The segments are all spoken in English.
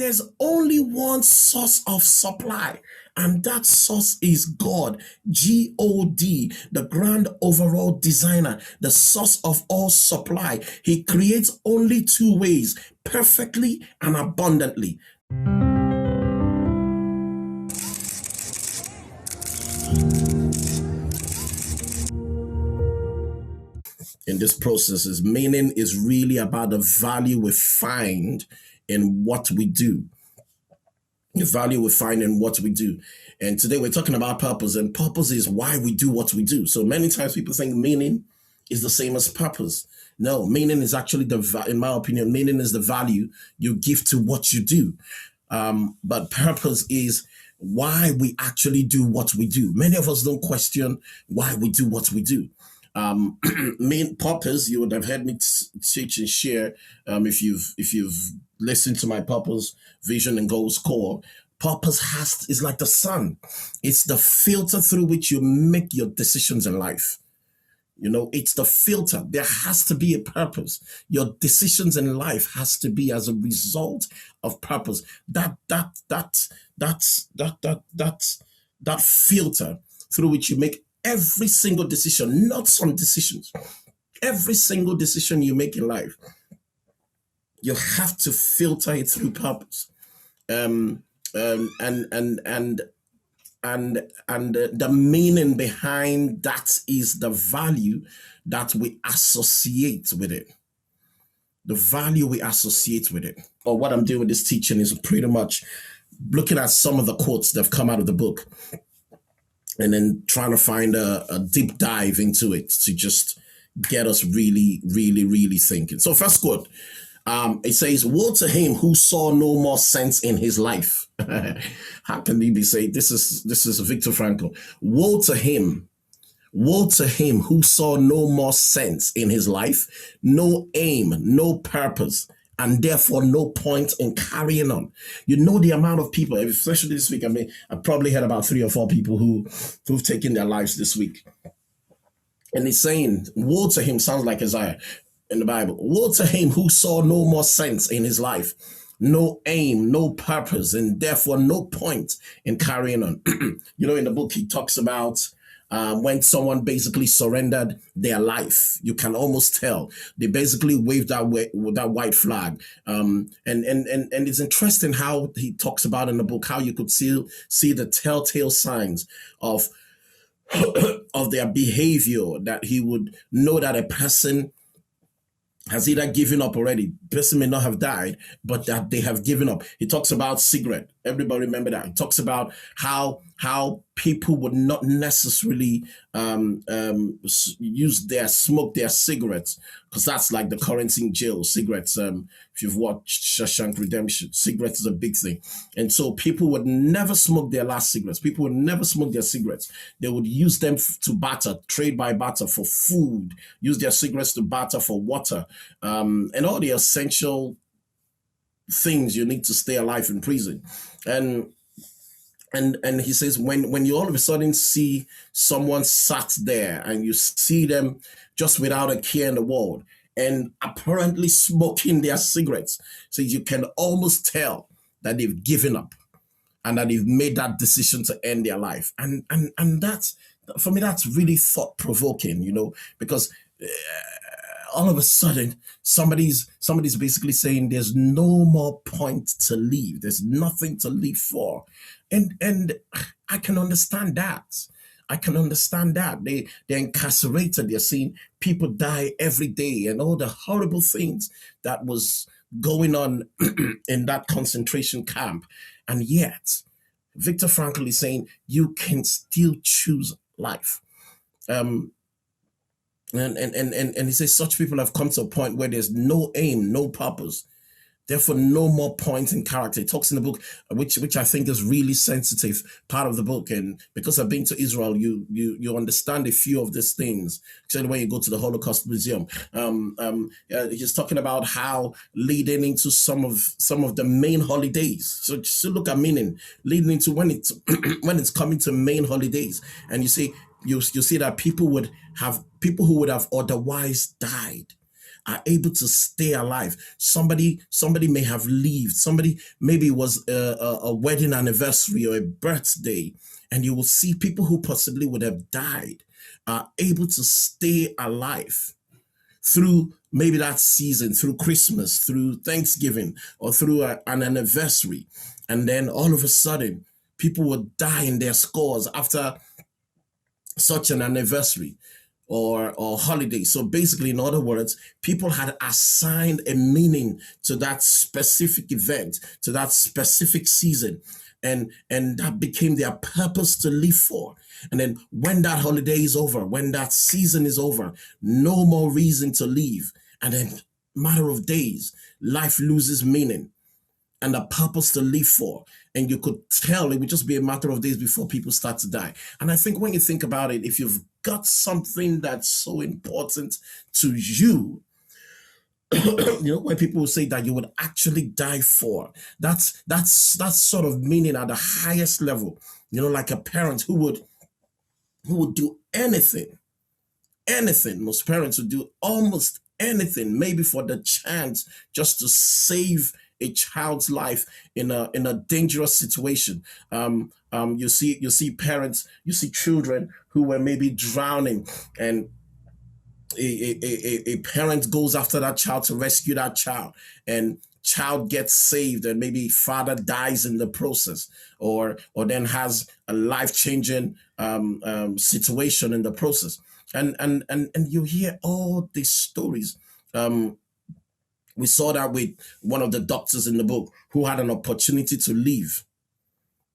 There's only one source of supply, and that source is God, God, the grand overall designer, the source of all supply. He creates only two ways, perfectly and abundantly. In this process, is meaning is really about the value we find in what we do. The value we find in what we do. And today we're talking about purpose, and purpose is why we do what we do. So many times people think meaning is the same as purpose. No, meaning is actually in my opinion, meaning is the value you give to what you do. But purpose is why we actually do what we do. Many of us don't question why we do what we do. Main purpose, you would have heard me teach and share if you've listened to my purpose, vision, and goals core. Purpose is like the sun. It's the filter through which you make your decisions in life. It's the filter. There has to be a purpose. Your decisions in life has to be as a result of purpose. That filter through which you make every single decision, not some decisions. Every single decision you make in life, you have to filter it through purpose. And the meaning behind that is the value that we associate with it. The value we associate with it. Or what I'm doing with this teaching is pretty much looking at some of the quotes that have come out of the book and then trying to find a deep dive into it to just get us really, really, really thinking. So first quote, it says, "Woe to him who saw no more sense in his life." How can he be saying this is Viktor Frankl? Woe to him who saw no more sense in his life, no aim, no purpose, and therefore no point in carrying on. The amount of people, especially this week, I probably had about 3 or 4 people who've taken their lives this week. And he's saying, woe to him, sounds like Isaiah in the Bible. Woe to him who saw no more sense in his life, no aim, no purpose, and therefore no point in carrying on. In the book, he talks about when someone basically surrendered their life. You can almost tell they basically waved that white flag. And it's interesting how he talks about in the book how you could see the telltale signs of of their behavior, that he would know that a person has either given up already. The person may not have died, but that they have given up. He talks about cigarette. Everybody remember that. He talks about how people would not necessarily smoke their cigarettes, because that's like the currency in jail. Cigarettes. If you've watched Shawshank Redemption, cigarettes is a big thing. And so people would never smoke their last cigarettes. People would never smoke their cigarettes. They would use them to barter, trade by barter for food, use their cigarettes to barter for water, and all the essential things you need to stay alive in prison. And he says, when you all of a sudden see someone sat there and you see them just without a care in the world and apparently smoking their cigarettes, so you can almost tell that they've given up and that they've made that decision to end their life. And that's, for me, that's really thought-provoking, because all of a sudden somebody's basically saying there's no more point to live. There's nothing to live for. And I can understand that. They're incarcerated. They're seeing people die every day and all the horrible things that was going on in that concentration camp. And yet, Viktor Frankl is saying you can still choose life. And he says such people have come to a point where there's no aim, no purpose, therefore no more point in character. He talks in the book, which I think is really sensitive part of the book. And because I've been to Israel, you understand a few of these things. Especially when you go to the Holocaust Museum. He's talking about how leading into some of the main holidays. So just look at meaning leading into when it's coming to main holidays, and you see that people who would have otherwise died are able to stay alive. Somebody may have lived. Somebody, maybe it was a wedding anniversary or a birthday, and you will see people who possibly would have died are able to stay alive through maybe that season, through Christmas, through Thanksgiving, or through an anniversary. And then all of a sudden, people would die in their scores after such an anniversary or holiday. So basically, in other words, people had assigned a meaning to that specific event, to that specific season, and that became their purpose to live for. And then when that holiday is over, when that season is over, no more reason to live. And then matter of days, life loses meaning and a purpose to live for. And you could tell it would just be a matter of days before people start to die. And I think when you think about it, if you've got something that's so important to you, when people will say that you would actually die for, that's sort of meaning at the highest level, like a parent who would do anything. Most parents would do almost anything, maybe for the chance just to save a child's life in a dangerous situation. You see parents, you see children who were maybe drowning, and a parent goes after that child to rescue that child, and child gets saved, and maybe father dies in the process, or then has a life-changing situation in the process. And you hear all these stories. We saw that with one of the doctors in the book who had an opportunity to leave,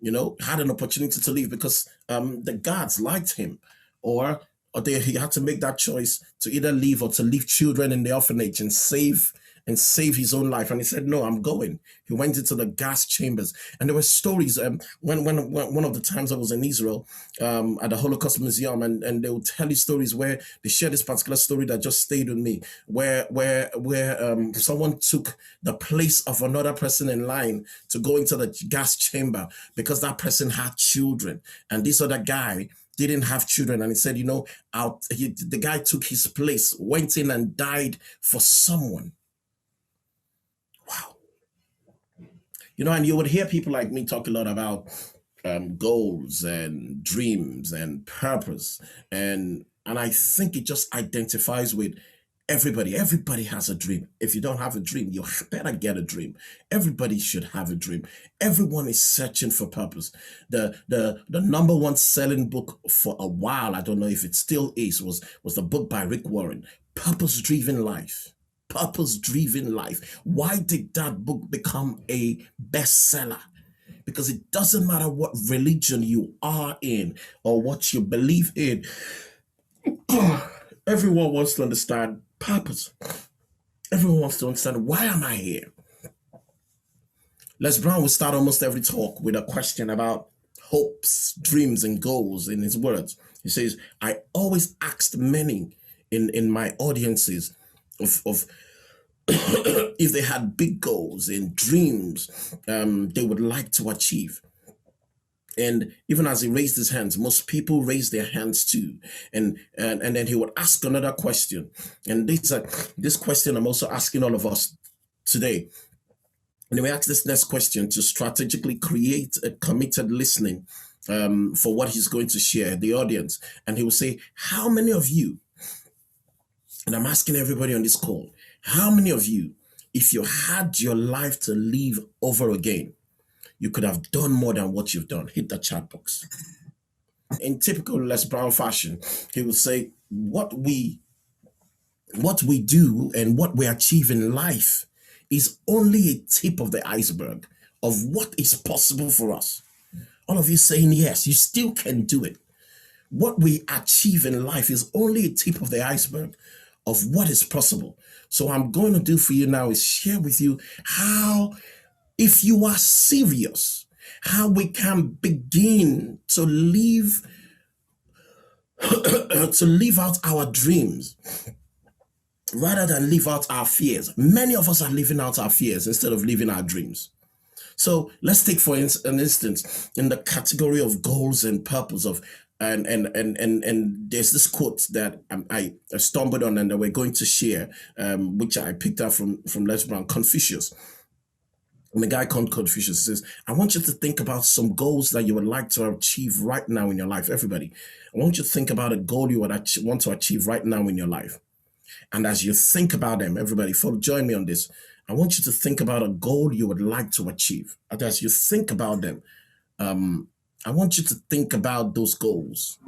because the guards liked him, or he had to make that choice to either leave or to leave children in the orphanage and save his own life. And he said, no, I'm going. He went into the gas chambers. And there were stories. When one of the times I was in Israel at the Holocaust Museum, and they would tell you stories where they share this particular story that just stayed with me, where someone took the place of another person in line to go into the gas chamber because that person had children. And this other guy didn't have children. And he said, the guy took his place, went in and died for someone. Wow. And you would hear people like me talk a lot about goals and dreams and purpose. And I think it just identifies with everybody. Everybody has a dream. If you don't have a dream, you better get a dream. Everybody should have a dream. Everyone is searching for purpose. The number one selling book for a while, I don't know if it still is, was the book by Rick Warren, Purpose-Driven Life. Purpose-Driven Life. Why did that book become a bestseller? Because it doesn't matter what religion you are in or what you believe in. Everyone wants to understand purpose. Everyone wants to understand, why am I here? Les Brown will start almost every talk with a question about hopes, dreams, and goals in his words. He says, I always asked many in my audiences of if they had big goals and dreams they would like to achieve. And even as he raised his hands, most people raised their hands too. And then he would ask another question. And this question I'm also asking all of us today. And we ask this next question to strategically create a committed listening for what he's going to share, the audience. And he will say, how many of you, and I'm asking everybody on this call, how many of you, if you had your life to live over again, you could have done more than what you've done? Hit the chat box. In typical Les Brown fashion, he would say, what we do and what we achieve in life is only a tip of the iceberg of what is possible for us. All of you saying yes, you still can do it. What we achieve in life is only a tip of the iceberg of what is possible. So I'm going to do for you now is share with you how, if you are serious, how we can begin to live out our dreams rather than live out our fears. Many of us are living out our fears instead of living our dreams. So let's take for an instance in the category of goals and purpose of And there's this quote that I stumbled on and that we're going to share, which I picked up from Les Brown, Confucius. And the guy called Confucius says, I want you to think about some goals that you would like to achieve right now in your life. Everybody, I want you to think about a goal you would want to achieve right now in your life. And as you think about them, everybody, join me on this. I want you to think about a goal you would like to achieve. And as you think about them, I want you to think about those goals.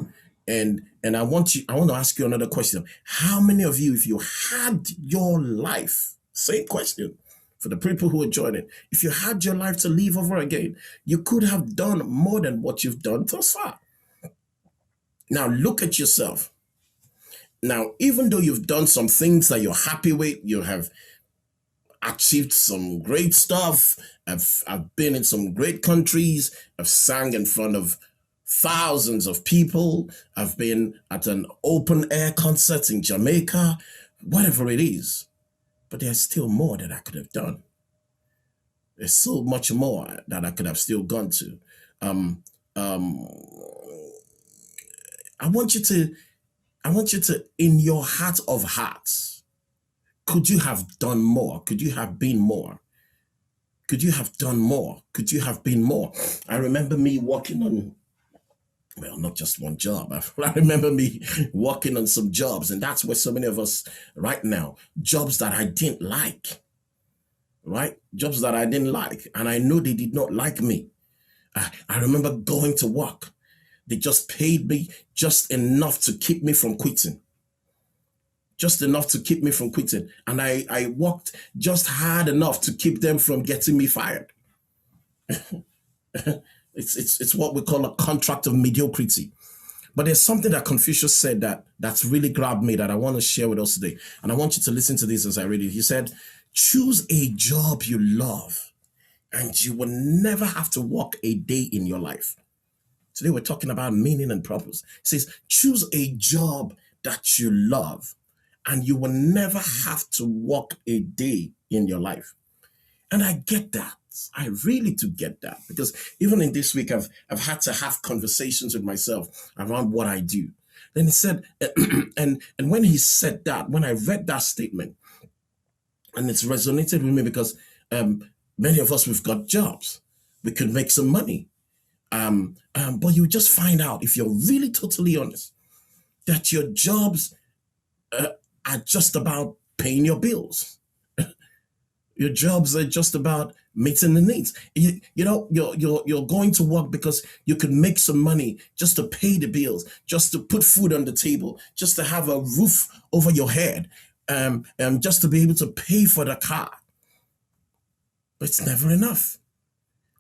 And I want to ask you another question. How many of you, if you had your life, same question for the people who are joining, if you had your life to live over again, you could have done more than what you've done thus far. Now look at yourself. Now, even though you've done some things that you're happy with, you have achieved some great stuff. I've been in some great countries. I've sang in front of thousands of people. I've been at an open air concert in Jamaica, whatever it is. But there's still more that I could have done. There's so much more that I could have still gone to. I want you to, in your heart of hearts, could you have done more? Could you have been more? Could you have done more? Could you have been more? I remember me working on, well, not just one job. I remember me working on some jobs, and that's where so many of us right now, jobs that I didn't like, right? Jobs that I didn't like, and I know they did not like me. I remember going to work. They just paid me just enough to keep me from quitting. Just enough to keep me from quitting. And I worked just hard enough to keep them from getting me fired. It's what we call a contract of mediocrity. But there's something that Confucius said that's really grabbed me that I want to share with us today. And I want you to listen to this as I read it. He said, choose a job you love and you will never have to work a day in your life. Today we're talking about meaning and purpose. It says, choose a job that you love and you will never have to work a day in your life. And I get that. I really do get that, because even in this week, I've had to have conversations with myself around what I do. Then he said, and when he said that, when I read that statement, and it's resonated with me because many of us, we've got jobs. We could make some money. But you just find out, if you're really totally honest, that your jobs are just about paying your bills. Your jobs are just about meeting the needs. You're going to work because you can make some money just to pay the bills, just to put food on the table, just to have a roof over your head, and just to be able to pay for the car. But it's never enough.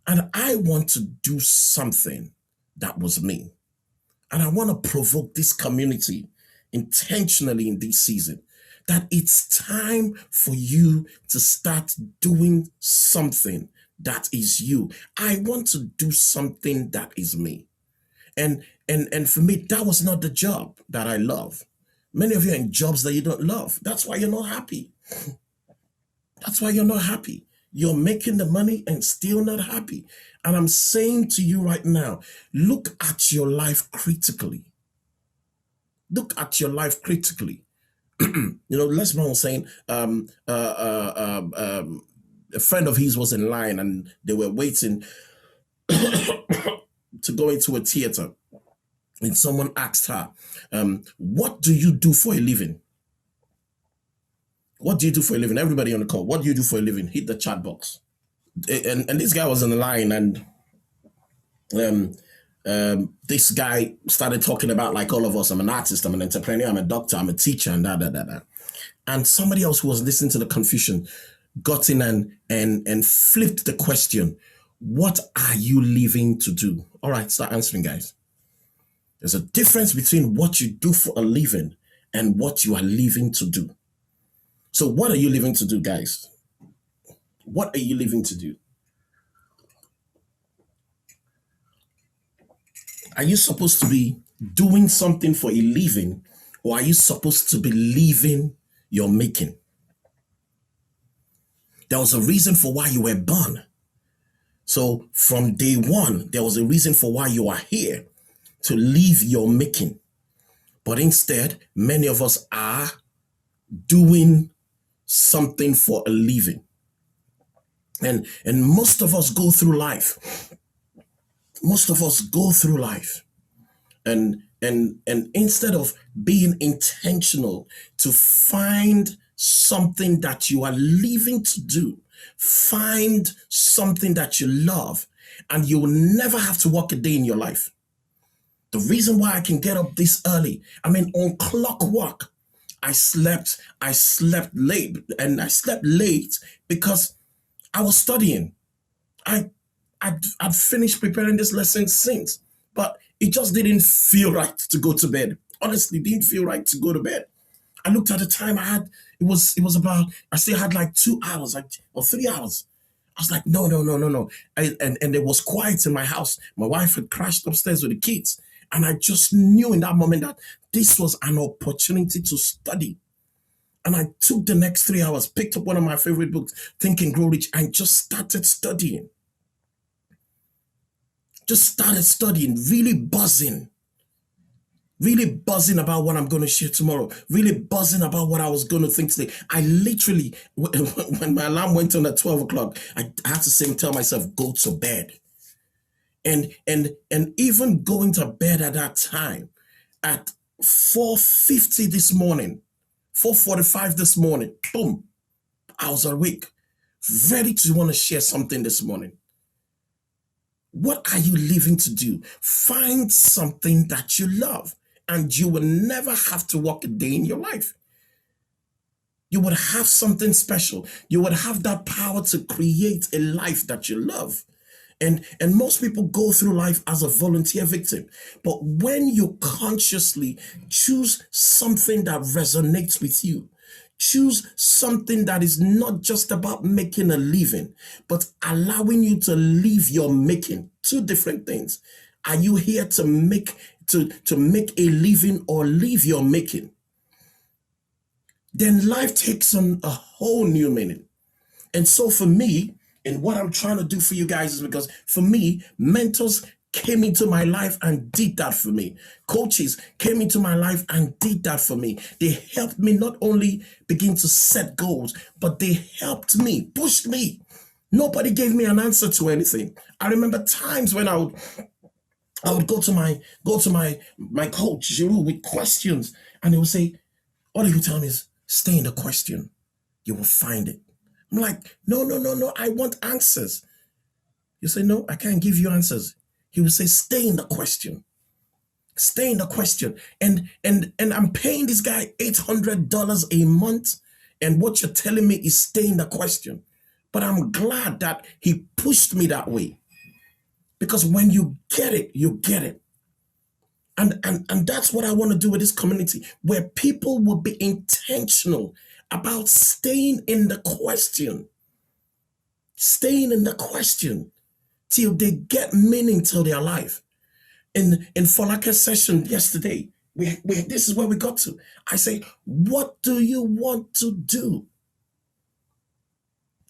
And I want to do something that was me. And I want to provoke this community intentionally in this season, that it's time for you to start doing something that is you. I want to do something that is me. And for me, that was not the job that I love. Many of you are in jobs that you don't love. That's why you're not happy. That's why you're not happy. You're making the money and still not happy. And I'm saying to you right now, look at your life critically. Look at your life critically. Les Brown was saying a friend of his was in line and they were waiting to go into a theater. And someone asked her, what do you do for a living? What do you do for a living? Everybody on the call, what do you do for a living? Hit the chat box. And this guy was in the line, and this guy started talking about, like all of us, I'm an artist, I'm an entrepreneur, I'm a doctor, I'm a teacher, and da. And somebody else who was listening to the confusion got in and flipped the question, what are you living to do? All right, start answering, guys. There's a difference between what you do for a living and what you are living to do. So what are you living to do, guys? What are you living to do? Are you supposed to be doing something for a living, or are you supposed to be living your making? There was a reason for why you were born. So from day one, there was a reason for why you are here. to leave your making. But instead, many of us are doing something for a living. And most of us go through life. Most of us go through life. And instead of being intentional to find something that you are living to do, find something that you love, and you will never have to work a day in your life. The reason why I can get up this early, I mean, on clockwork, I slept late, and I slept late because I was studying. I'd finished preparing this lesson since, but it just didn't feel right to go to bed. Honestly, didn't feel right to go to bed. I looked at the time I had, it was about, I still had like 2 hours, or 3 hours. I was like, no. And it was quiet in my house. My wife had crashed upstairs with the kids. And I just knew in that moment that this was an opportunity to study. And I took the next 3 hours, picked up one of my favorite books, Think and Grow Rich, and just started studying. Really buzzing about what I'm going to share tomorrow, really buzzing about what I was going to think today. I literally, when my alarm went on at 12 o'clock, I had to tell myself, go to bed. And even going to bed at that time, at 4:50 this morning, 4:45 this morning, boom, I was awake, ready to want to share something this morning. What are you living to do? Find something that you love, and you will never have to work a day in your life. You would have something special. You would have that power to create a life that you love. And most people go through life as a volunteer victim. But when you consciously choose something that resonates with you, choose something that is not just about making a living, but allowing you to live your making. Two different things. Are you here to make a living or live your making? Then life takes on a whole new meaning. And so for me, and what I'm trying to do for you guys is because for me, mentors came into my life and did that for me. Coaches came into my life and did that for me. They helped me not only begin to set goals, but they helped me, pushed me. Nobody gave me an answer to anything. I remember times when I would go to my coach, Giroux, with questions, and he would say, all he would tell me is, stay in the question. You will find it. I'm like, no, I want answers. You say, no, I can't give you answers. He will say, stay in the question. Stay in the question. And I'm paying this guy $800 a month. And what you're telling me is stay in the question. But I'm glad that he pushed me that way. Because when you get it, you get it. And that's what I want to do with this community, where people will be intentional about staying in the question. Staying in the question till they get meaning to their life. In Folake's session yesterday, we this is where we got to. I say, what do you want to do?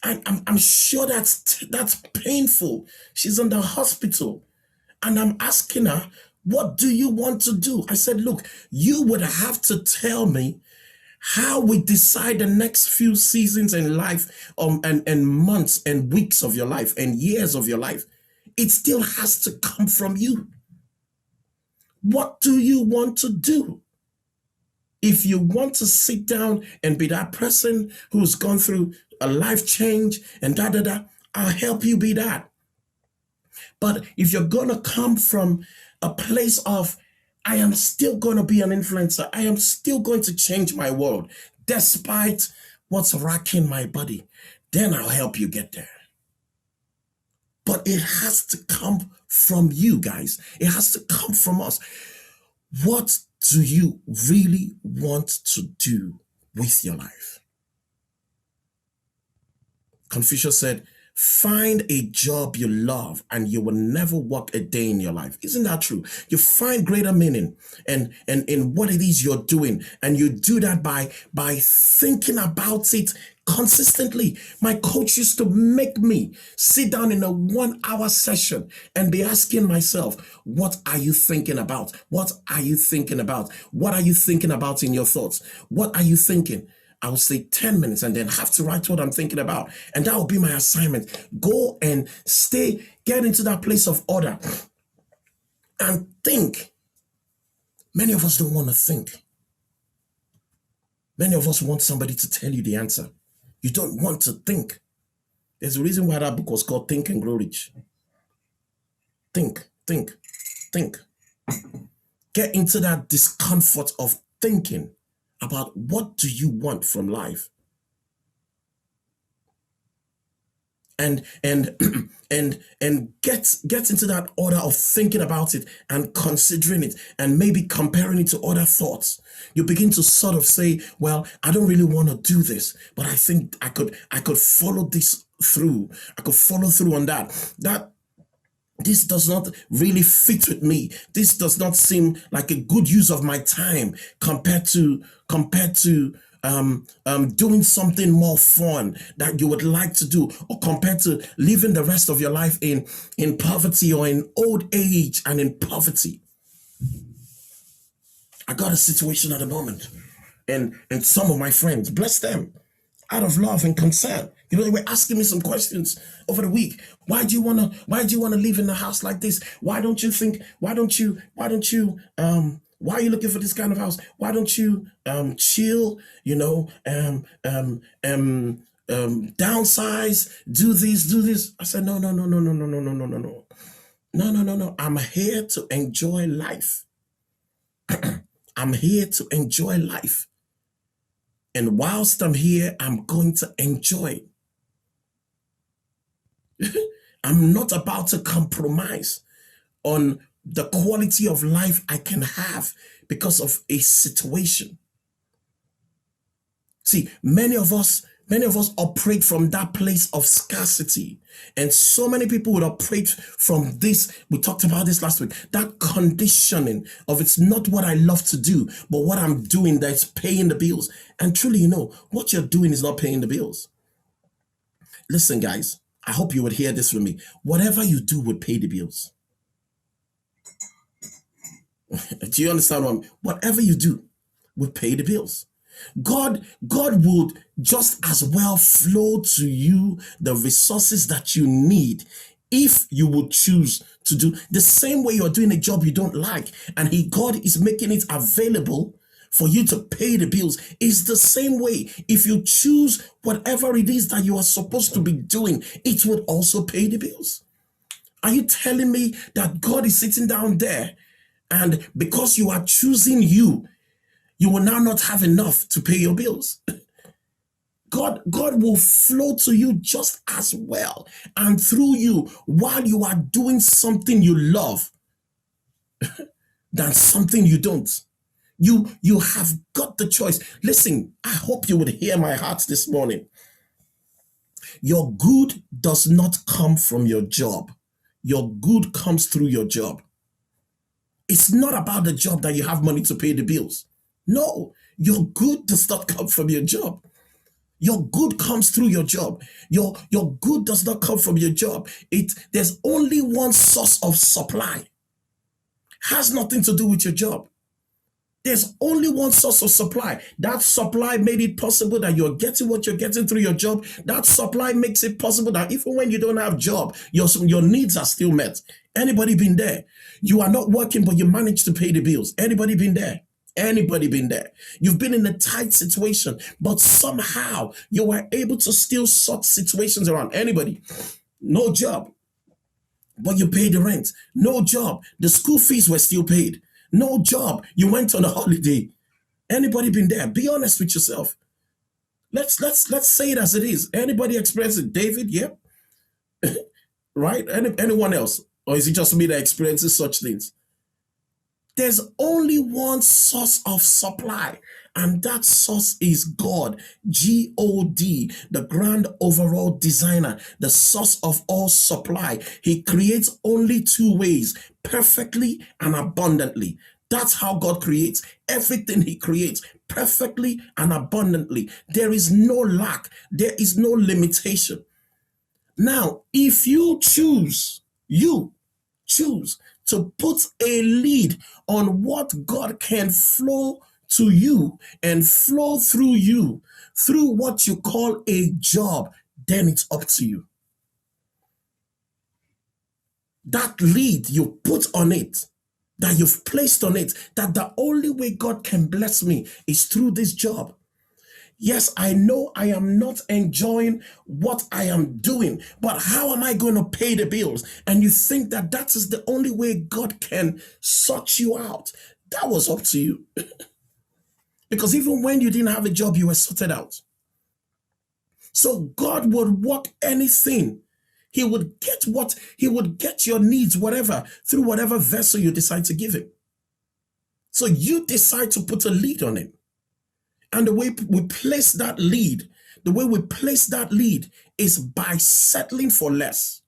I'm sure that's painful. She's in the hospital. And I'm asking her, what do you want to do? I said, look, you would have to tell me how we decide the next few seasons in life, and months and weeks of your life and years of your life. It still has to come from you. What do you want to do? If you want to sit down and be that person who's gone through a life change and I'll help you be that. But if you're going to come from a place of, I am still going to be an influencer, I am still going to change my world, despite what's racking my body, then I'll help you get there. But it has to come from you guys. It has to come from us. What do you really want to do with your life? Confucius said, find a job you love and you will never work a day in your life. Isn't that true? You find greater meaning and in what it is you're doing. And you do that by thinking about it consistently. My coach used to make me sit down in a 1 hour session and be asking myself, what are you thinking about? What are you thinking about? What are you thinking about in your thoughts? What are you thinking? I would say 10 minutes and then have to write what I'm thinking about. And that will be my assignment. Go and get into that place of order and think. Many of us don't want to think. Many of us want somebody to tell you the answer. You don't want to think. There's a reason why that book was called Think and Grow Rich. Think, think, think. Get into that discomfort of thinking about what do you want from life. And get into that order of thinking about it and considering it and maybe comparing it to other thoughts. You begin to sort of say, well, I don't really want to do this, but I think I could follow this through. I could follow through on that. This does not really fit with me. This does not seem like a good use of my time compared to doing something more fun that you would like to do, or compared to living the rest of your life in poverty or in old age and in poverty. I got a situation at the moment, and some of my friends, bless them, out of love and concern, they were asking me some questions over the week. Why do you wanna live in a house like this? Why are you looking for this kind of house? Why don't you chill, downsize, do this? I said, no. No. I'm here to enjoy life. I'm here to enjoy life. And whilst I'm here, I'm going to enjoy it. I'm not about to compromise on the quality of life I can have because of a situation. See, many of us operate from that place of scarcity. And so many people would operate from this. We talked about this last week. That conditioning of it's not what I love to do, but what I'm doing that's paying the bills. And truly, what you're doing is not paying the bills. Listen, guys, I hope you would hear this from me. Whatever you do would pay the bills. Do you understand whatever you do would pay the bills? God would just as well flow to you the resources that you need if you would choose to do the same way you're doing a job you don't like, and God is making it available for you to pay the bills. It's the same way. If you choose whatever it is that you are supposed to be doing, it would also pay the bills. Are you telling me that God is sitting down there and because you are choosing you will now not have enough to pay your bills? God will flow to you just as well and through you while you are doing something you love than something you don't. You have got the choice. Listen, I hope you would hear my heart this morning. Your good does not come from your job. Your good comes through your job. It's not about the job that you have money to pay the bills. No, your good does not come from your job. Your good comes through your job. Your good does not come from your job. There's only one source of supply. Has nothing to do with your job. There's only one source of supply. That supply made it possible that you're getting what you're getting through your job. That supply makes it possible that even when you don't have a job, your needs are still met. Anybody been there? You are not working, but you manage to pay the bills. Anybody been there? Anybody been there? You've been in a tight situation, but somehow you were able to still sort situations around. Anybody? No job, but you paid the rent. No job. The school fees were still paid. No job. You went on a holiday. Anybody been there? Be honest with yourself. Let's say it as it is. Anybody experience it? David? Yep. Right? Anyone else? Or is it just me that experiences such things? There's only one source of supply, and that source is God, G-O-D, the grand overall designer, the source of all supply. He creates only two ways, perfectly and abundantly. That's how God creates. Everything he creates perfectly and abundantly. There is no lack. There is no limitation. Now, if you choose to put a lead on what God can flow to you and flow through you through what you call a job, then it's up to you. That lead you put on it, that you've placed on it, that the only way God can bless me is through this job. Yes, I know I am not enjoying what I am doing, but how am I going to pay the bills? And you think that that is the only way God can sort you out. That was up to you. Because even when you didn't have a job, you were sorted out. So God would work anything. He would get your needs, whatever, through whatever vessel you decide to give him. So you decide to put a lead on it. And the way we place that lead, is by settling for less.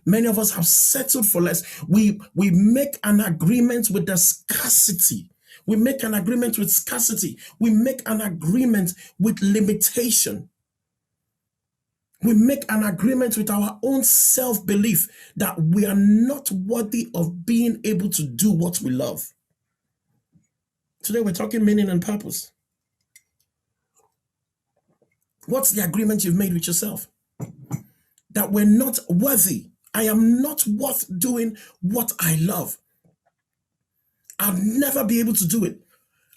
Many of us have settled for less. We make an agreement with the scarcity. We make an agreement with scarcity. We make an agreement with limitation. We make an agreement with our own self-belief that we are not worthy of being able to do what we love. Today we're talking meaning and purpose. What's the agreement you've made with yourself? That we're not worthy. I am not worth doing what I love. I'll never be able to do it.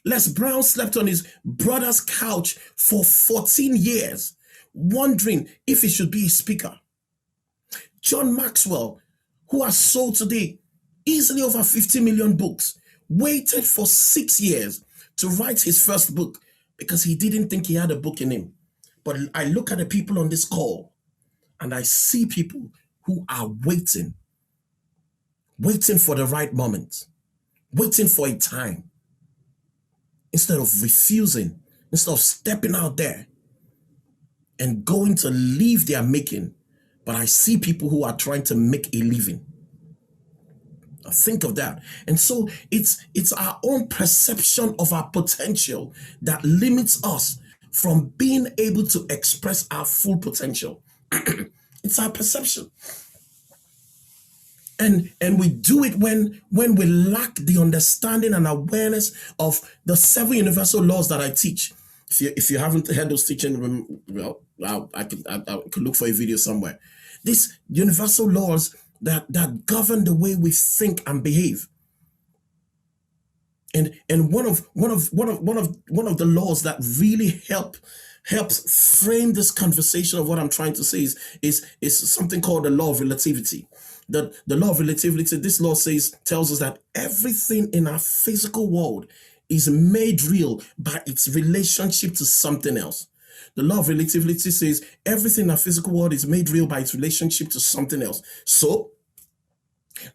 Les Brown slept on his brother's couch for 14 years, wondering if he should be a speaker. John Maxwell, who has sold today easily over 50 million books, waited for 6 years to write his first book because he didn't think he had a book in him. But I look at the people on this call and I see people who are waiting for the right moment, waiting for a time, instead of refusing, instead of stepping out there and going to leave their making. But I see people who are trying to make a living. Now think of that. And so it's our own perception of our potential that limits us from being able to express our full potential. It's our perception. And we do it when we lack the understanding and awareness of the 7 universal laws that I teach. If you haven't heard those teaching, well, I could look for a video somewhere. These universal laws that govern the way we think and behave. And one of the laws that really helps frame this conversation of what I'm trying to say is something called the law of relativity. The law of relativity, this law tells us that everything in our physical world is made real by its relationship to something else. The law of relativity says everything in our physical world is made real by its relationship to something else. So,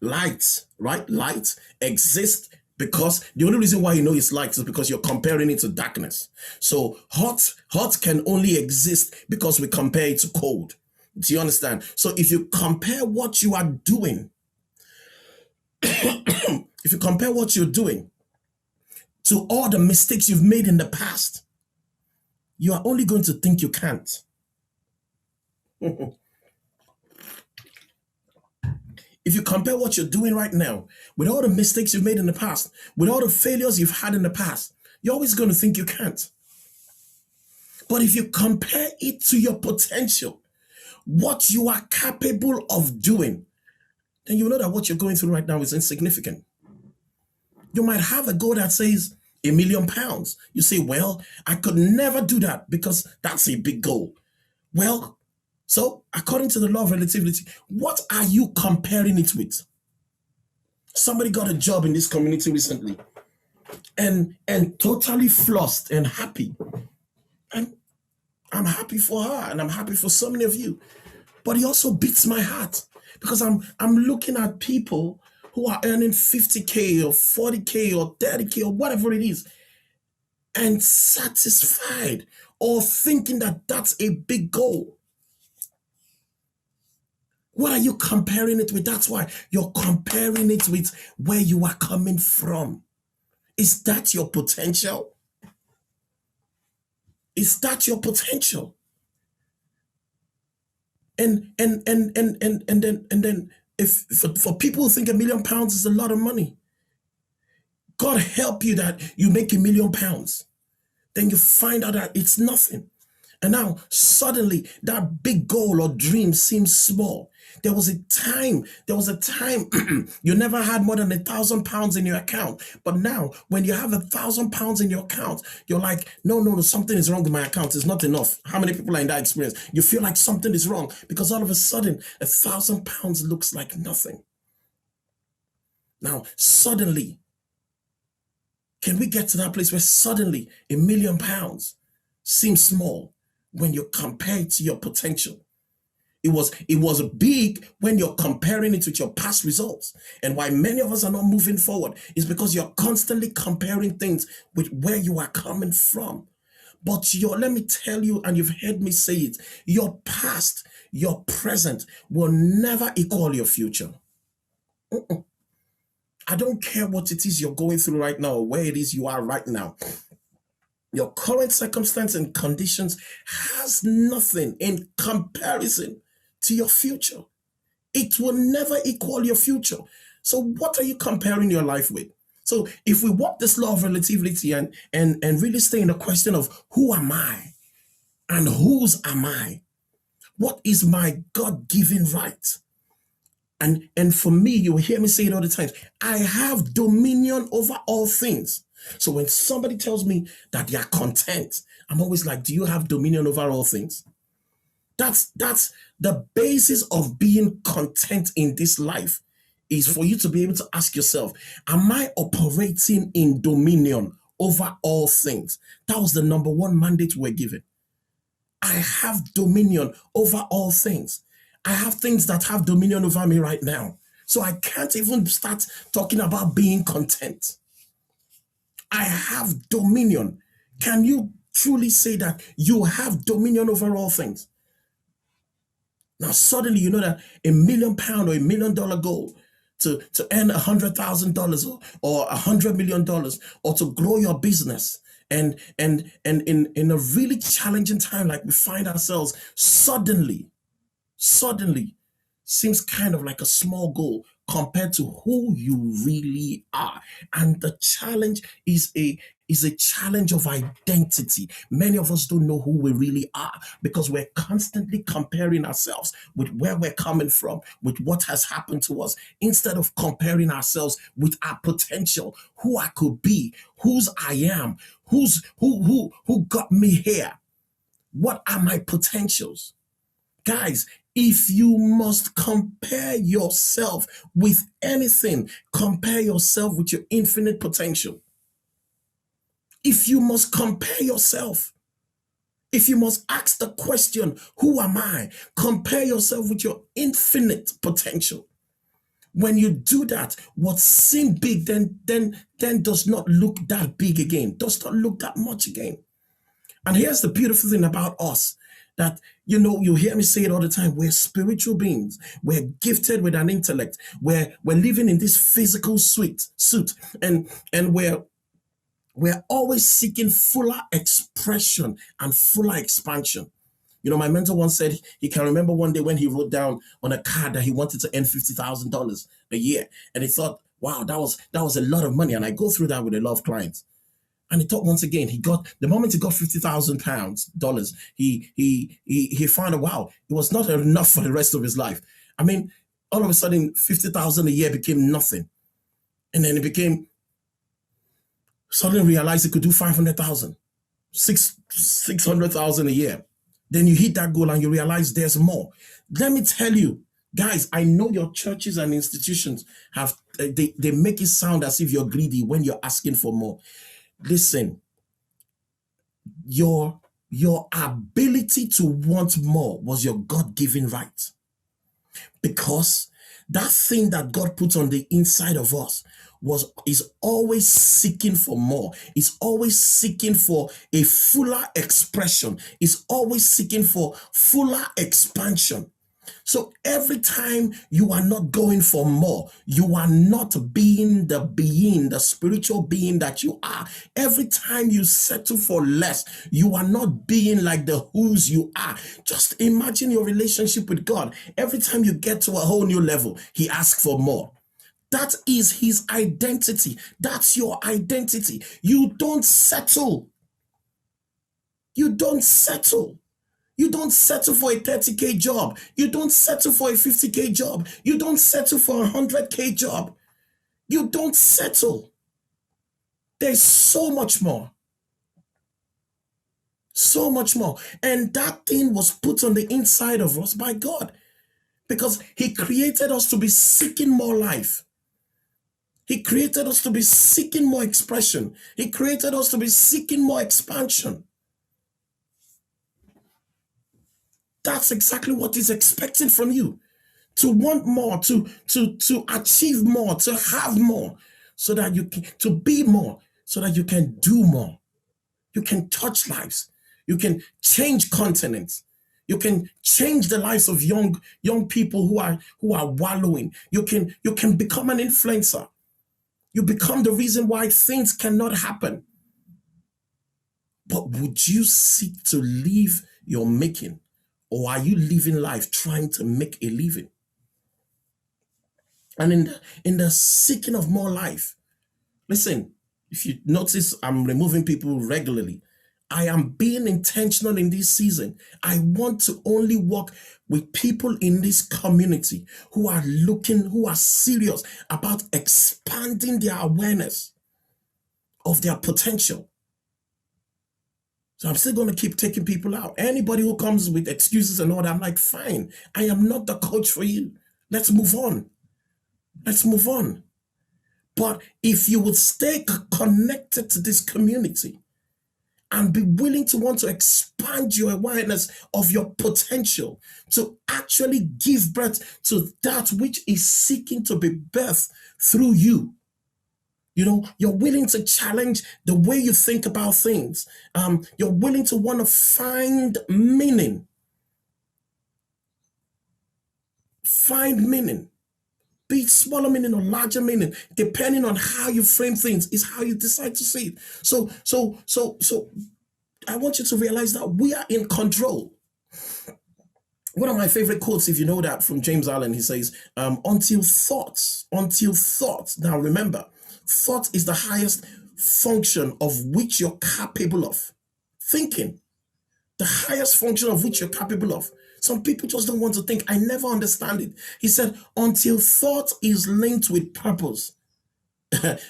light, right? Light exists because the only reason why you know it's light is because you're comparing it to darkness. So hot can only exist because we compare it to cold. Do you understand? So if you compare what you are doing, if you compare what you're doing to all the mistakes you've made in the past, you are only going to think you can't. If you compare what you're doing right now with all the mistakes you've made in the past, with all the failures you've had in the past, you're always going to think you can't. But if you compare it to your potential, what you are capable of doing, then you know that what you're going through right now is insignificant. You might have a goal that says £1 million. You say, well, I could never do that because that's a big goal. Well, so according to the law of relativity, what are you comparing it with? Somebody got a job in this community recently and totally flustered and happy. And I'm happy for her and I'm happy for so many of you. But it also beats my heart because I'm looking at people who are earning 50K or 40K or 30K or whatever it is and satisfied or thinking that that's a big goal. What are you comparing it with? That's why you're comparing it with where you are coming from. Is that your potential? Is that your potential? And then if for people who think £1,000,000 is a lot of money, God help you that you make £1,000,000. Then you find out that it's nothing. And now suddenly that big goal or dream seems small. There was a time you never had more than £1,000 in your account. But now when you have £1,000 in your account, you're like, no, something is wrong with my account. It's not enough. How many people are in that experience? You feel like something is wrong because all of a sudden £1,000 looks like nothing. Now, suddenly, can we get to that place where suddenly £1,000,000 seems small when you compare it to your potential? It was big when you're comparing it with your past results. And why many of us are not moving forward is because you're constantly comparing things with where you are coming from. But let me tell you, and you've heard me say it, your past, your present will never equal your future. I don't care what it is you're going through right now or where it is you are right now. Your current circumstance and conditions has nothing in comparison to your future. It will never equal your future. So what are you comparing your life with? So if we walk this law of relativity and really stay in the question of who am I and whose am I? What is my God-given right? And for me, you will hear me say it all the time. I have dominion over all things. So when somebody tells me that they are content, I'm always like, do you have dominion over all things? That's the basis of being content in this life, is for you to be able to ask yourself, am I operating in dominion over all things? That was the number one mandate we're given. I have dominion over all things. I have things that have dominion over me right now. So I can't even start talking about being content. I have dominion. Can you truly say that you have dominion over all things? Now, suddenly you know that £1,000,000 or $1,000,000 goal to earn $100,000 or $100 million or to grow your business. And in a really challenging time like we find ourselves, suddenly seems kind of like a small goal compared to who you really are. And the challenge is a challenge of identity. Many of us don't know who we really are because we're constantly comparing ourselves with where we're coming from, with what has happened to us, instead of comparing ourselves with our potential, who I could be, whose I am, who got me here. What are my potentials? Guys, if you must compare yourself with anything, compare yourself with your infinite potential. If you must compare yourself, if you must ask the question, who am I? Compare yourself with your infinite potential. When you do that, what seemed big then does not look that big again, does not look that much again. And here's the beautiful thing about us, that, you hear me say it all the time, we're spiritual beings. We're gifted with an intellect. We're living in this physical suit, and we're always seeking fuller expression and fuller expansion. My mentor once said he can remember one day when he wrote down on a card that he wanted to earn $50,000 a year. And he thought, wow, that was a lot of money. And I go through that with a lot of clients. And he thought once again, the moment he got $50,000, he found out, wow, it was not enough for the rest of his life. I mean, all of a sudden, 50,000 a year became nothing. And then it became, suddenly realized he could do 500,000, 600,000 a year. Then you hit that goal and you realize there's more. Let me tell you, guys, I know your churches and institutions they make it sound as if you're greedy when you're asking for more. Listen, your ability to want more was your God-given right. Because that thing that God put on the inside of us is always seeking for more. Is always seeking for a fuller expression. Is always seeking for fuller expansion. So every time you are not going for more, you are not being, the spiritual being that you are. Every time you settle for less, you are not being like the whose you are. Just imagine your relationship with God. Every time you get to a whole new level, he asks for more. That is his identity. That's your identity. You don't settle. You don't settle. You don't settle for a 30K job. You don't settle for a 50K job. You don't settle for a 100K job. You don't settle. There's so much more. So much more. And that thing was put on the inside of us by God because he created us to be seeking more life. He created us to be seeking more expression. He created us to be seeking more expansion. That's exactly what he's expecting from you. To want more, to achieve more, to have more, so that you can, to be more, so that you can do more. You can touch lives. You can change continents. You can change the lives of young people who are wallowing. You can become an influencer. You become the reason why things cannot happen. But would you seek to live your making, or are you living life trying to make a living? And in the seeking of more life, listen, if you notice, I'm removing people regularly. I am being intentional in this season. I want to only work with people in this community who are serious about expanding their awareness of their potential. So I'm still going to keep taking people out. Anybody who comes with excuses and all that, I'm like, fine, I am not the coach for you. Let's move on. Let's move on. But if you would stay connected to this community and be willing to want to expand your awareness of your potential, to actually give birth to that which is seeking to be birthed through you, you're willing to challenge the way you think about things. You're willing to want to find meaning. Find meaning. Be it smaller meaning or larger meaning, depending on how you frame things, is how you decide to see it. So I want you to realize that we are in control. One of my favorite quotes, if you know that, from James Allen, he says, until thought. Now remember, thought is the highest function of which you're capable of. Thinking, the highest function of which you're capable of. Some people just don't want to think. I never understand it. He said, until thought is linked with purpose.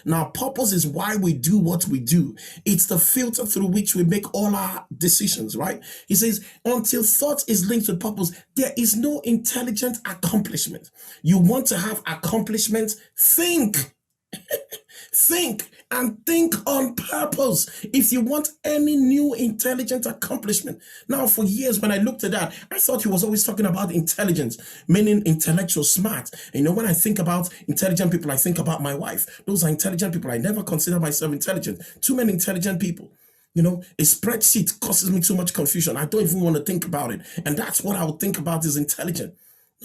Now, purpose is why we do what we do. It's the filter through which we make all our decisions, right? He says, until thought is linked with purpose, there is no intelligent accomplishment. You want to have accomplishment? Think. Think, and think on purpose if you want any new intelligent accomplishment. Now, for years when I looked at that, I thought he was always talking about intelligence, meaning intellectual smart. And when I think about intelligent people, I think about my wife. Those are intelligent people. I never consider myself intelligent. Too many intelligent people. A spreadsheet causes me too much confusion. I don't even want to think about it. And that's what I would think about is intelligent.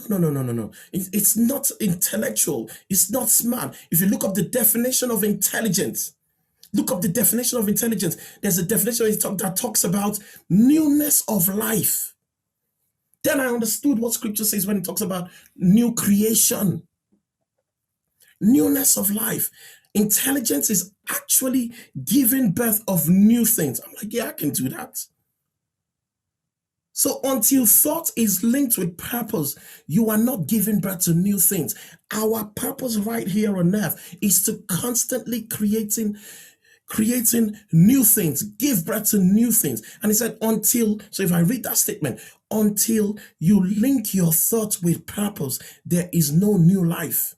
No. It's not intellectual. It's not smart. If you look up the definition of intelligence, there's a definition that talks about newness of life. Then I understood what scripture says when it talks about new creation, newness of life. Intelligence is actually giving birth of new things. I'm like, yeah, I can do that. So until thought is linked with purpose, you are not giving birth to new things. Our purpose right here on earth is to constantly creating new things, give birth to new things. And he said, so if I read that statement, until you link your thoughts with purpose, there is no new life.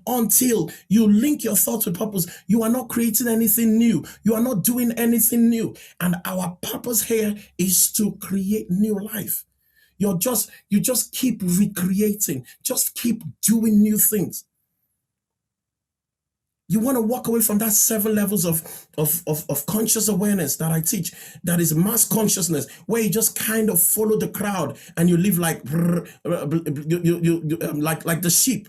Until you link your thoughts with purpose, you are not creating anything new. You are not doing anything new. And our purpose here is to create new life. You just keep recreating, just keep doing new things. You want to walk away from that 7 levels of conscious awareness that I teach, that is mass consciousness, where you just kind of follow the crowd and you live like like the sheep,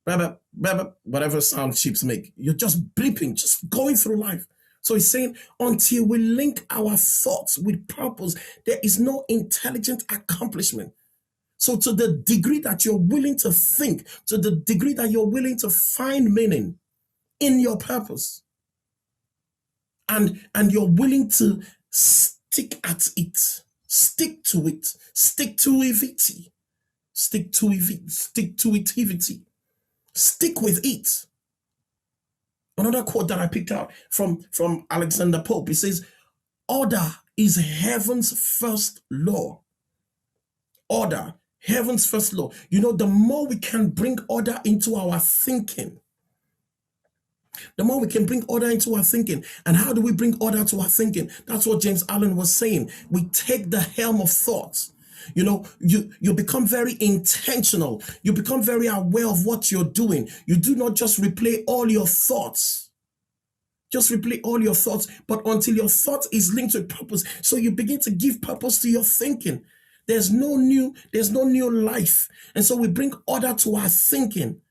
whatever sound sheep make. You're just bleeping, just going through life. So he's saying, until we link our thoughts with purpose, there is no intelligent accomplishment. So to the degree that you're willing to think, to the degree that you're willing to find meaning in your purpose, and you're willing to stick at it, stick to it, stick to it, stick to it, stick to it, stick with it. Another quote that I picked out from Alexander Pope, he says, order is heaven's first law. Order, heaven's first law. You know, the more we can bring order into our thinking, the more we can bring order into our thinking. And how do we bring order to our thinking? That's what James Allen was saying. We take the helm of thoughts. You know, you become very intentional. You become very aware of what you're doing. You do not just replay all your thoughts. Just replay all your thoughts, but until your thought is linked with purpose. So you begin to give purpose to your thinking. There's no new life. And so we bring order to our thinking.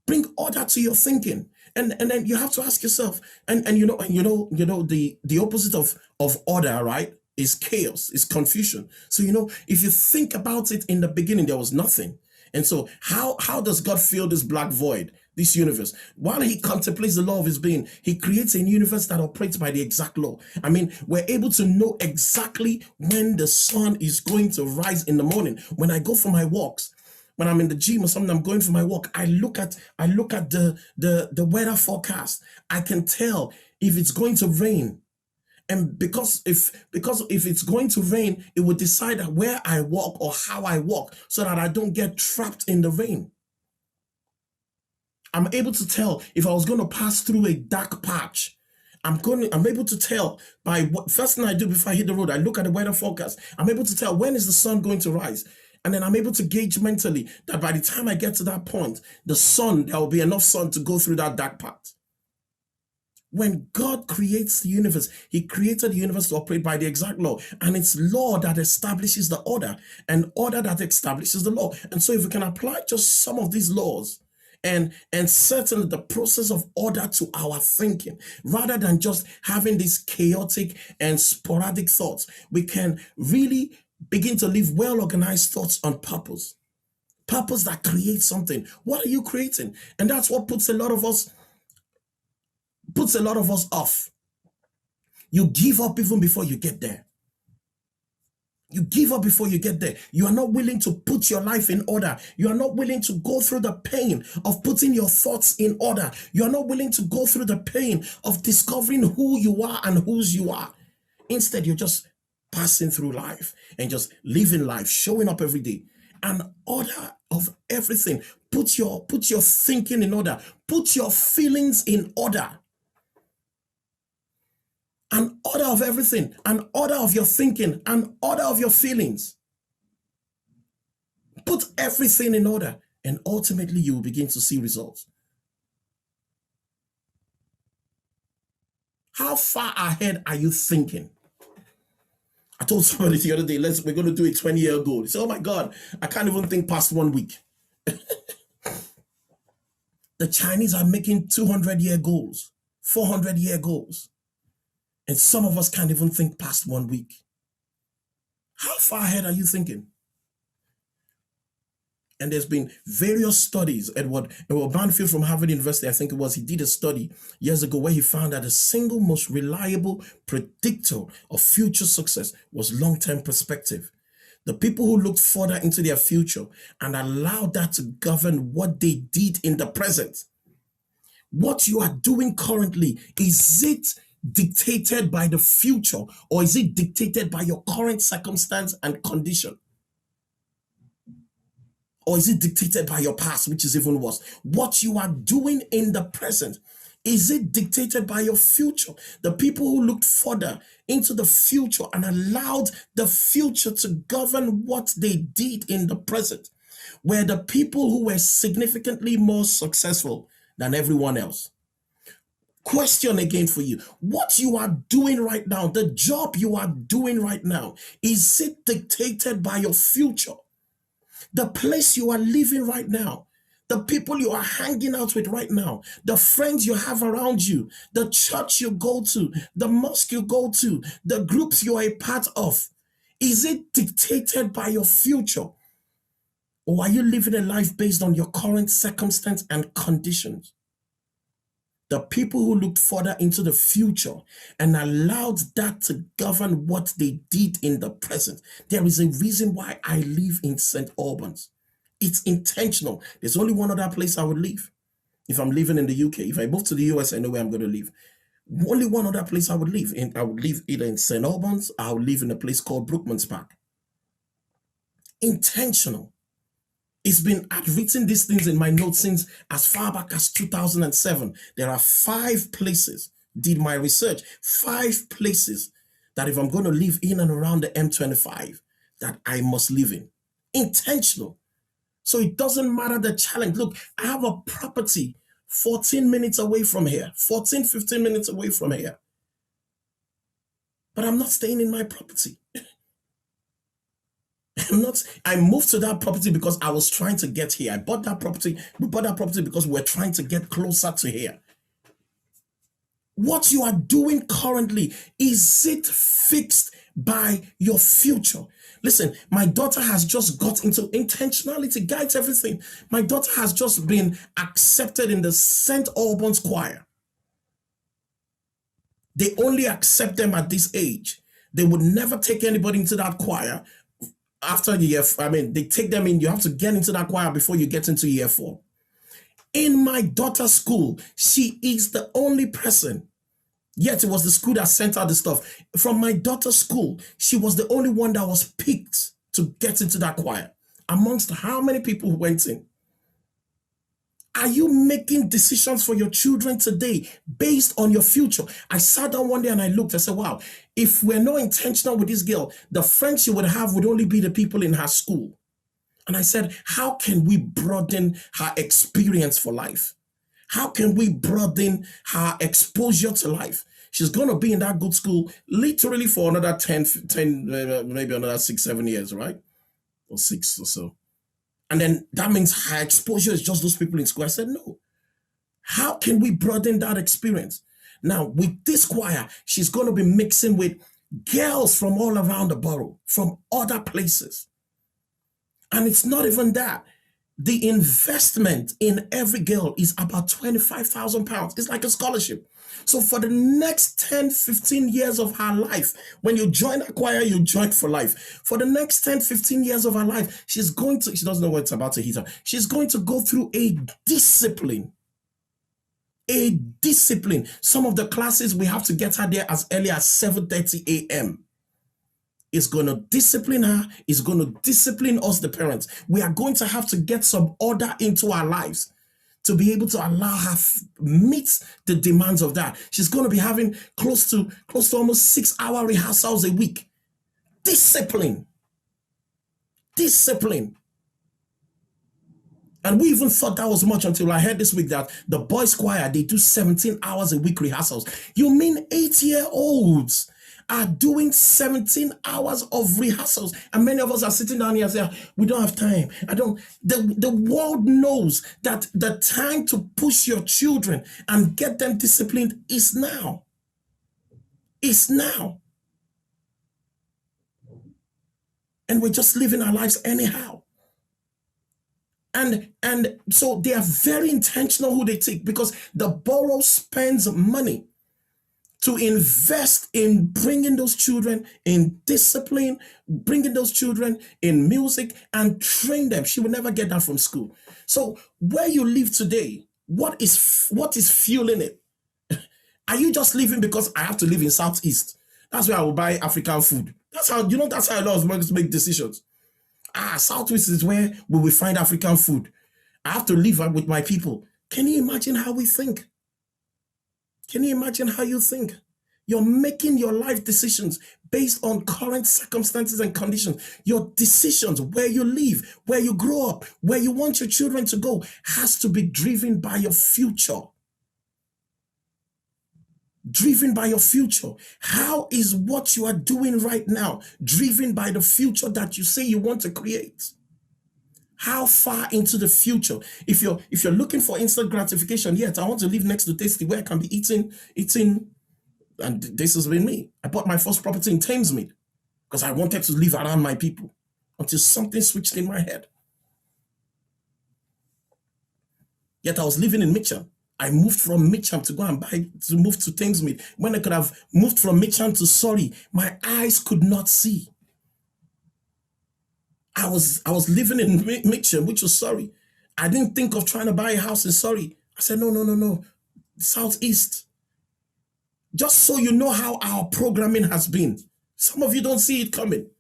Bring order to your thinking. And then you have to ask yourself, and the opposite of order, right, is chaos, is confusion. So, you know, if you think about it, in the beginning, there was nothing. And so how does God fill this black void, this universe? While he contemplates the law of his being, he creates a universe that operates by the exact law. I mean, we're able to know exactly when the sun is going to rise in the morning. When I go for my walks, when I'm in the gym or something, I'm going for my walk, I look at the weather forecast. I can tell if it's going to rain. And because if it's going to rain, it will decide where I walk or how I walk, so that I don't get trapped in the rain. I'm able to tell if I was going to pass through a dark patch. I'm able to tell by what first thing I do before I hit the road. I look at the weather forecast. I'm able to tell when is the sun going to rise. And then I'm able to gauge mentally that by the time I get to that point, there will be enough sun to go through that dark path. When God creates the universe, he created the universe to operate by the exact law. And it's law that establishes the order, and order that establishes the law. And so if we can apply just some of these laws and certainly the process of order to our thinking, rather than just having these chaotic and sporadic thoughts, we can really begin to live well-organized thoughts on purpose. Purpose that creates something. What are you creating? And that's what puts a lot of us off. You give up even before you get there. You give up before you get there. You are not willing to put your life in order. You are not willing to go through the pain of putting your thoughts in order. You are not willing to go through the pain of discovering who you are and whose you are. Instead, you're just passing through life and just living life, showing up every day. An order of everything. Put your thinking in order. Put your feelings in order. An order of everything, an order of your thinking, an order of your feelings. Put everything in order, and ultimately you will begin to see results. How far ahead are you thinking? I told somebody the other day, we're going to do a 20-year goal. He said, oh my God, I can't even think past 1 week. The Chinese are making 200-year goals, 400-year goals. And some of us can't even think past 1 week. How far ahead are you thinking? And there's been various studies. Edward Banfield from Harvard University, I think it was, he did a study years ago where he found that the single most reliable predictor of future success was long-term perspective. The people who looked further into their future and allowed that to govern what they did in the present. What you are doing currently, is it dictated by the future, or is it dictated by your current circumstance and condition? Or is it dictated by your past, which is even worse? What you are doing in the present, is it dictated by your future? The people who looked further into the future and allowed the future to govern what they did in the present. were the people who were significantly more successful than everyone else. Question again for you. What you are doing right now, the job you are doing right now, is it dictated by your future? The place you are living right now, the people you are hanging out with right now, the friends you have around you, the church you go to, the mosque you go to, the groups you are a part of, is it dictated by your future? Or are you living a life based on your current circumstance and conditions? The people who looked further into the future and allowed that to govern what they did in the present. There is a reason why I live in St. Albans. It's intentional. There's only one other place I would live if I'm living in the UK. If I move to the US, I know where I'm going to live. Only one other place I would live in. I would live either in St. Albans, I would live in a place called Brookman's Park. Intentional. I've written these things in my notes since as far back as 2007. There are 5 places, did my research, 5 places that if I'm going to live in and around the M25, that I must live in. Intentional. So it doesn't matter the challenge. Look, I have a property 14 minutes away from here, 15 minutes away from here. But I'm not staying in my property. I moved to that property because I was trying to get here. We bought that property because we're trying to get closer to here. What you are doing currently, is it fixed by your future? Listen, my daughter has just got into intentionality, guides everything. My daughter has just been accepted in the St. Albans choir. They only accept them at this age. They would never take anybody into that choir after year, they take them in. You have to get into that choir before you get into year 4. In my daughter's school, she is the only person. Yet it was the school that sent out the stuff. From my daughter's school, she was the only one that was picked to get into that choir amongst how many people who went in. Are you making decisions for your children today based on your future? I sat down one day and I looked, I said, wow, if we're not intentional with this girl, the friends she would have would only be the people in her school. And I said, how can we broaden her experience for life? How can we broaden her exposure to life? She's going to be in that good school literally for another 10 maybe another 6, 7 years, right? Or 6 or so. And then that means her exposure is just those people in school. I said, no. How can we broaden that experience? Now, with this choir, she's going to be mixing with girls from all around the borough, from other places. And it's not even that. The investment in every girl is about £25,000. It's like a scholarship. So for the next 10, 15 years of her life, when you join a choir, you join for life. For the next 10, 15 years of her life, she doesn't know what's about to hit her. She's going to go through a discipline. A discipline. Some of the classes, we have to get her there as early as 7:30 a.m. Is going to discipline her, is going to discipline us, the parents. We are going to have to get some order into our lives to be able to allow her meet the demands of that. She's going to be having close to almost 6-hour rehearsals a week. Discipline. Discipline. And we even thought that was much until I heard this week that the boys' choir, they do 17 hours a week rehearsals. You mean 8-year-olds are doing 17 hours of rehearsals, and many of us are sitting down here and saying, we don't have time. The world knows that the time to push your children and get them disciplined is now. It's now. And we're just living our lives anyhow. And so they are very intentional who they take, because the borough spends money to invest in bringing those children in discipline, bringing those children in music, and train them. She will never get that from school. So where you live today, what is fueling it? Are you just living because I have to live in Southeast? That's where I will buy African food. That's how a lot of us make decisions. Southeast is where we will find African food. I have to live with my people. Can you imagine how we think? Can you imagine how you think? You're making your life decisions based on current circumstances and conditions. Your decisions, where you live, where you grow up, where you want your children to go, has to be driven by your future. Driven by your future. How is what you are doing right now driven by the future that you say you want to create? How far into the future? If you're looking for instant gratification, yet I want to live next to Tasty where I can be eating, and this has been me. I bought my first property in Thamesmead because I wanted to live around my people until something switched in my head. Yet I was living in Mitcham. I moved from Mitcham to move to Thamesmead. When I could have moved from Mitcham to Surrey, my eyes could not see. I was living in Mitcham, which was Surrey. I didn't think of trying to buy a house in Surrey. I said, no, Southeast. Just so you know how our programming has been. Some of you don't see it coming.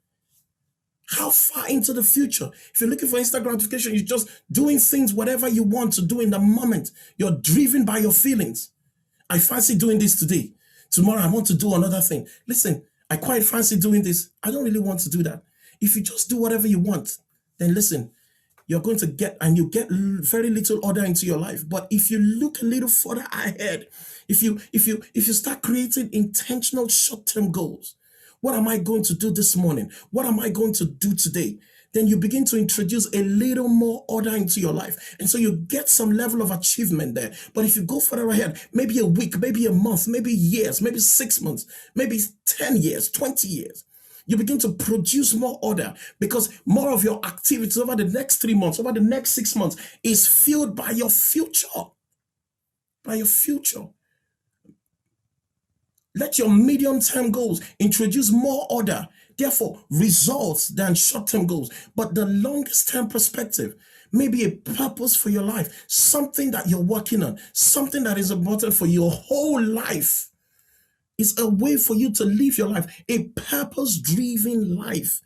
How far into the future? If you're looking for instant gratification, you're just doing things, whatever you want to do in the moment. You're driven by your feelings. I fancy doing this today. Tomorrow I want to do another thing. Listen, I quite fancy doing this. I don't really want to do that. If you just do whatever you want, then listen, you're going to get very little order into your life. But if you look a little further ahead, if you start creating intentional short-term goals, what am I going to do this morning? What am I going to do today? Then you begin to introduce a little more order into your life. And so you get some level of achievement there. But if you go further ahead, maybe a week, maybe a month, maybe years, maybe 6 months, maybe 10 years, 20 years, you begin to produce more order because more of your activities over the next 3 months, over the next 6 months is fueled by your future. By your future. Let your medium-term goals introduce more order, therefore results than short-term goals. But the longest-term perspective may be a purpose for your life, something that you're working on, something that is important for your whole life. It's a way for you to live your life, a purpose-driven life.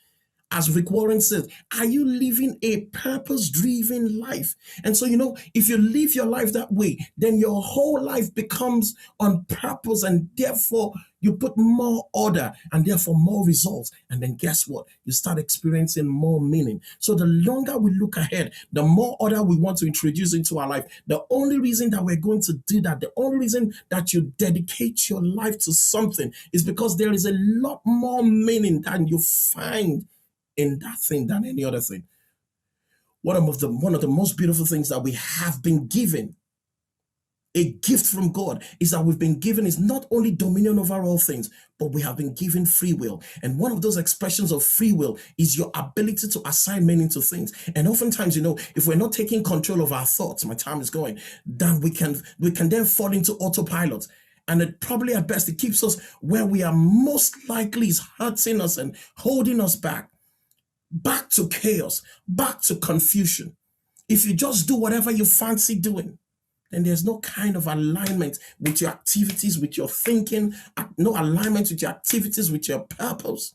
As Rick Warren says, are you living a purpose-driven life? And so, if you live your life that way, then your whole life becomes on purpose, and therefore you put more order and therefore more results. And then guess what? You start experiencing more meaning. So the longer we look ahead, the more order we want to introduce into our life. The only reason that we're going to do that, the only reason that you dedicate your life to something is because there is a lot more meaning than you find in that thing than any other thing. One of the most beautiful things that we have been given, a gift from God, is that we've been given is not only dominion over all things, but we have been given free will. And one of those expressions of free will is your ability to assign meaning to things. And oftentimes, if we're not taking control of our thoughts, my time is going, then we can then fall into autopilot. And it probably at best, it keeps us where we are most likely is hurting us and holding us back to chaos, back to confusion. If you just do whatever you fancy doing, then there's no kind of alignment with your activities, with your thinking, no alignment with your activities, with your purpose.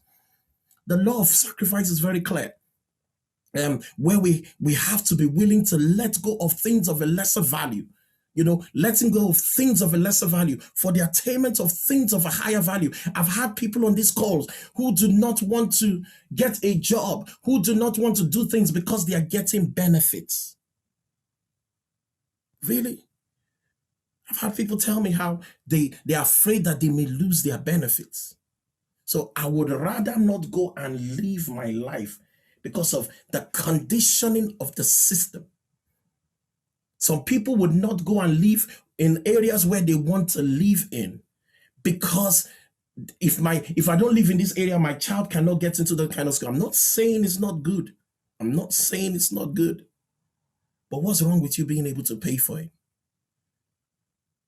The law of sacrifice is very clear, where we have to be willing to let go of things of a lesser value. Letting go of things of a lesser value for the attainment of things of a higher value. I've had people on these calls who do not want to get a job, who do not want to do things because they are getting benefits. Really? I've had people tell me how they are afraid that they may lose their benefits. So I would rather not go and live my life because of the conditioning of the system. Some people would not go and live in areas where they want to live in because if I don't live in this area, my child cannot get into that kind of school. I'm not saying it's not good. But what's wrong with you being able to pay for it?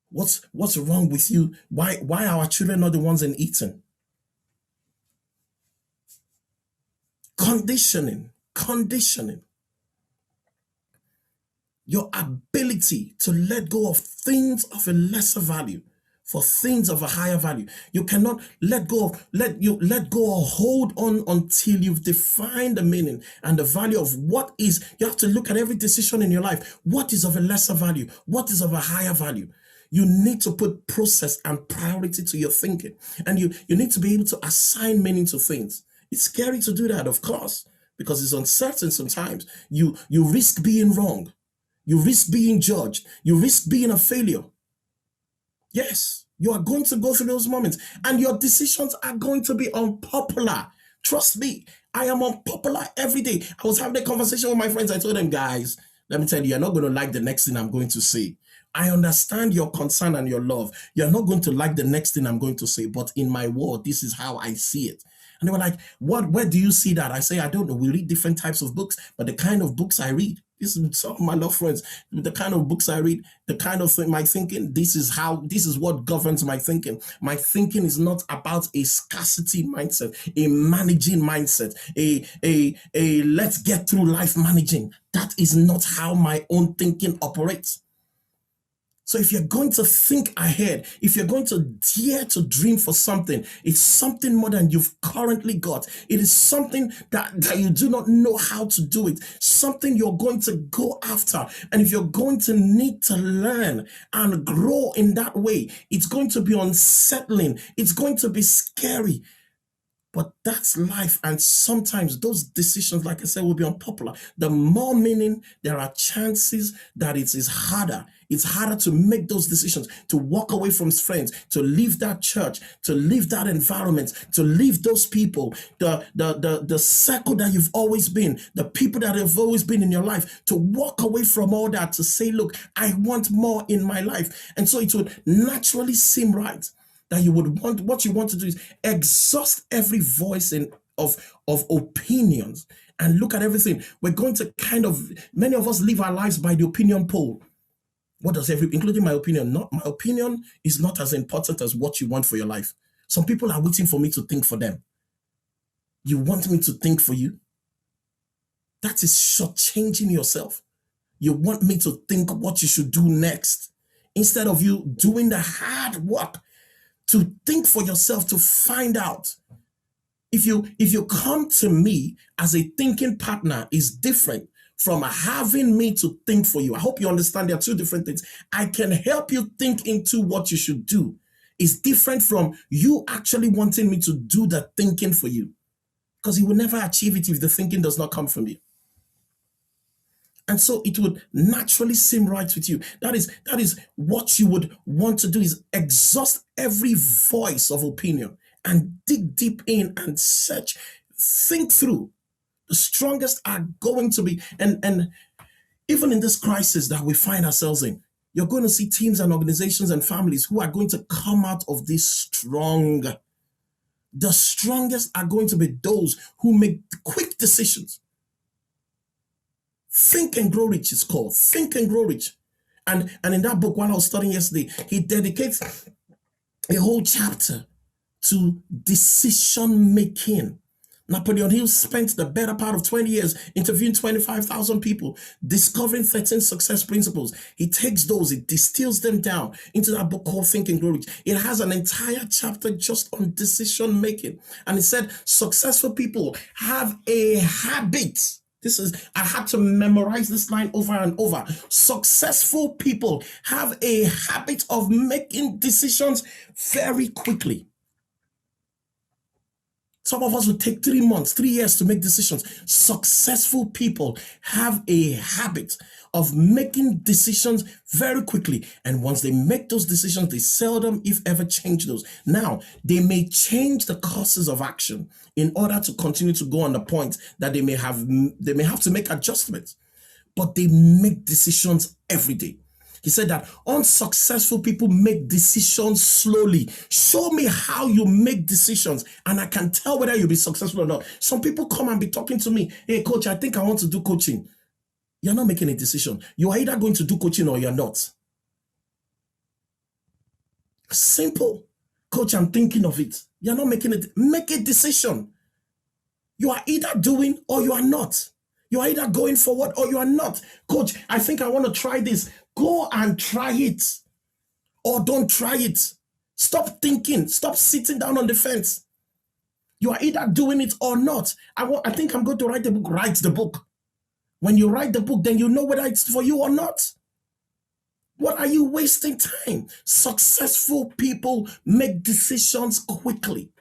What's wrong with you? Why are our children not the ones in Eton? Conditioning. Your ability to let go of things of a lesser value for things of a higher value. You cannot let go or hold on until you've defined the meaning and the value of what is. You have to look at every decision in your life. What is of a lesser value? What is of a higher value? You need to put process and priority to your thinking. And you need to be able to assign meaning to things. It's scary to do that, of course, because it's uncertain sometimes. You risk being wrong. You risk being judged. You risk being a failure. Yes, you are going to go through those moments, and your decisions are going to be unpopular. Trust me, I am unpopular every day. I was having a conversation with my friends. I told them, guys, let me tell you, you're not going to like the next thing I'm going to say. I understand your concern and your love. You're not going to like the next thing I'm going to say, but in my world, this is how I see it. And they were like, what? Where do you see that? I say, I don't know. We read different types of books, but the kind of books I read, this is some of my love friends, the kind of books I read, the kind of thing, my thinking, this is what governs my thinking. My thinking is not about a scarcity mindset, a managing mindset, a let's get through life managing. That is not how my own thinking operates. So if you're going to think ahead, if you're going to dare to dream for something, it's something more than you've currently got. It is something that you do not know how to do it, something you're going to go after. And if you're going to need to learn and grow in that way, it's going to be unsettling. It's going to be scary. But that's life. And sometimes those decisions, like I said, will be unpopular. The more meaning, there are chances that it is harder. It's harder to make those decisions, to walk away from friends, to leave that church, to leave that environment, to leave those people, the circle that you've always been, the people that have always been in your life, to walk away from all that, to say, look, I want more in my life. And so it would naturally seem right that you would want, what you want to do is exhaust every voice of opinions and look at everything. We're going to many of us live our lives by the opinion poll. What does including my opinion, not my opinion is not as important as what you want for your life. Some people are waiting for me to think for them. You want me to think for you? That is shortchanging yourself. You want me to think what you should do next instead of you doing the hard work to think for yourself, to find out. If you come to me as a thinking partner, is different from having me to think for you. I hope you understand there are two different things. I can help you think into what you should do. It's different from you actually wanting me to do the thinking for you, because you will never achieve it if the thinking does not come from you. And so it would naturally seem right with you. That is what you would want to do, is exhaust every voice of opinion and dig deep in and search, think through. The strongest are going to be, and even in this crisis that we find ourselves in, you're going to see teams and organizations and families who are going to come out of this strong. The strongest are going to be those who make quick decisions. Think and Grow Rich is called. Think and Grow Rich. And in that book, while I was studying yesterday, he dedicates a whole chapter to decision making. Napoleon Hill spent the better part of 20 years interviewing 25,000 people, discovering 13 success principles. He takes those, he distills them down into that book called Think and Grow Rich. It has an entire chapter just on decision making. And it said successful people have a habit. I had to memorize this line over and over. Successful people have a habit of making decisions very quickly. Some of us would take 3 months, 3 years to make decisions. Successful people have a habit of making decisions very quickly. And once they make those decisions, they seldom, if ever, change those. Now, they may change the courses of action in order to continue to go on the point that they may have to make adjustments. But they make decisions every day. He said that unsuccessful people make decisions slowly. Show me how you make decisions, and I can tell whether you'll be successful or not. Some people come and be talking to me, hey, coach, I think I want to do coaching. You're not making a decision. You are either going to do coaching or you're not. Simple. Coach, I'm thinking of it. You're not making it. Make a decision. You are either doing or you are not. You are either going forward or you are not. Coach, I think I want to try this. Go and try it, or don't try it. Stop thinking. Stop sitting down on the fence. You are either doing it or not. I think I'm going to write the book. Write the book. When you write the book, then you know whether it's for you or not. What are you wasting time? Successful people make decisions quickly.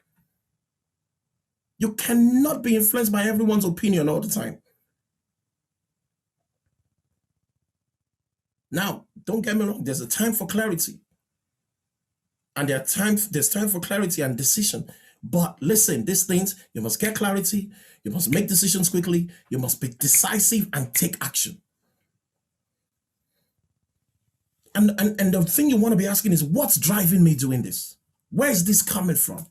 You cannot be influenced by everyone's opinion all the time. Now, don't get me wrong, there's a time for clarity. And there's time for clarity and decision. But listen, these things, you must get clarity, you must make decisions quickly, you must be decisive and take action. And the thing you want to be asking is, what's driving me doing this? Where is this coming from?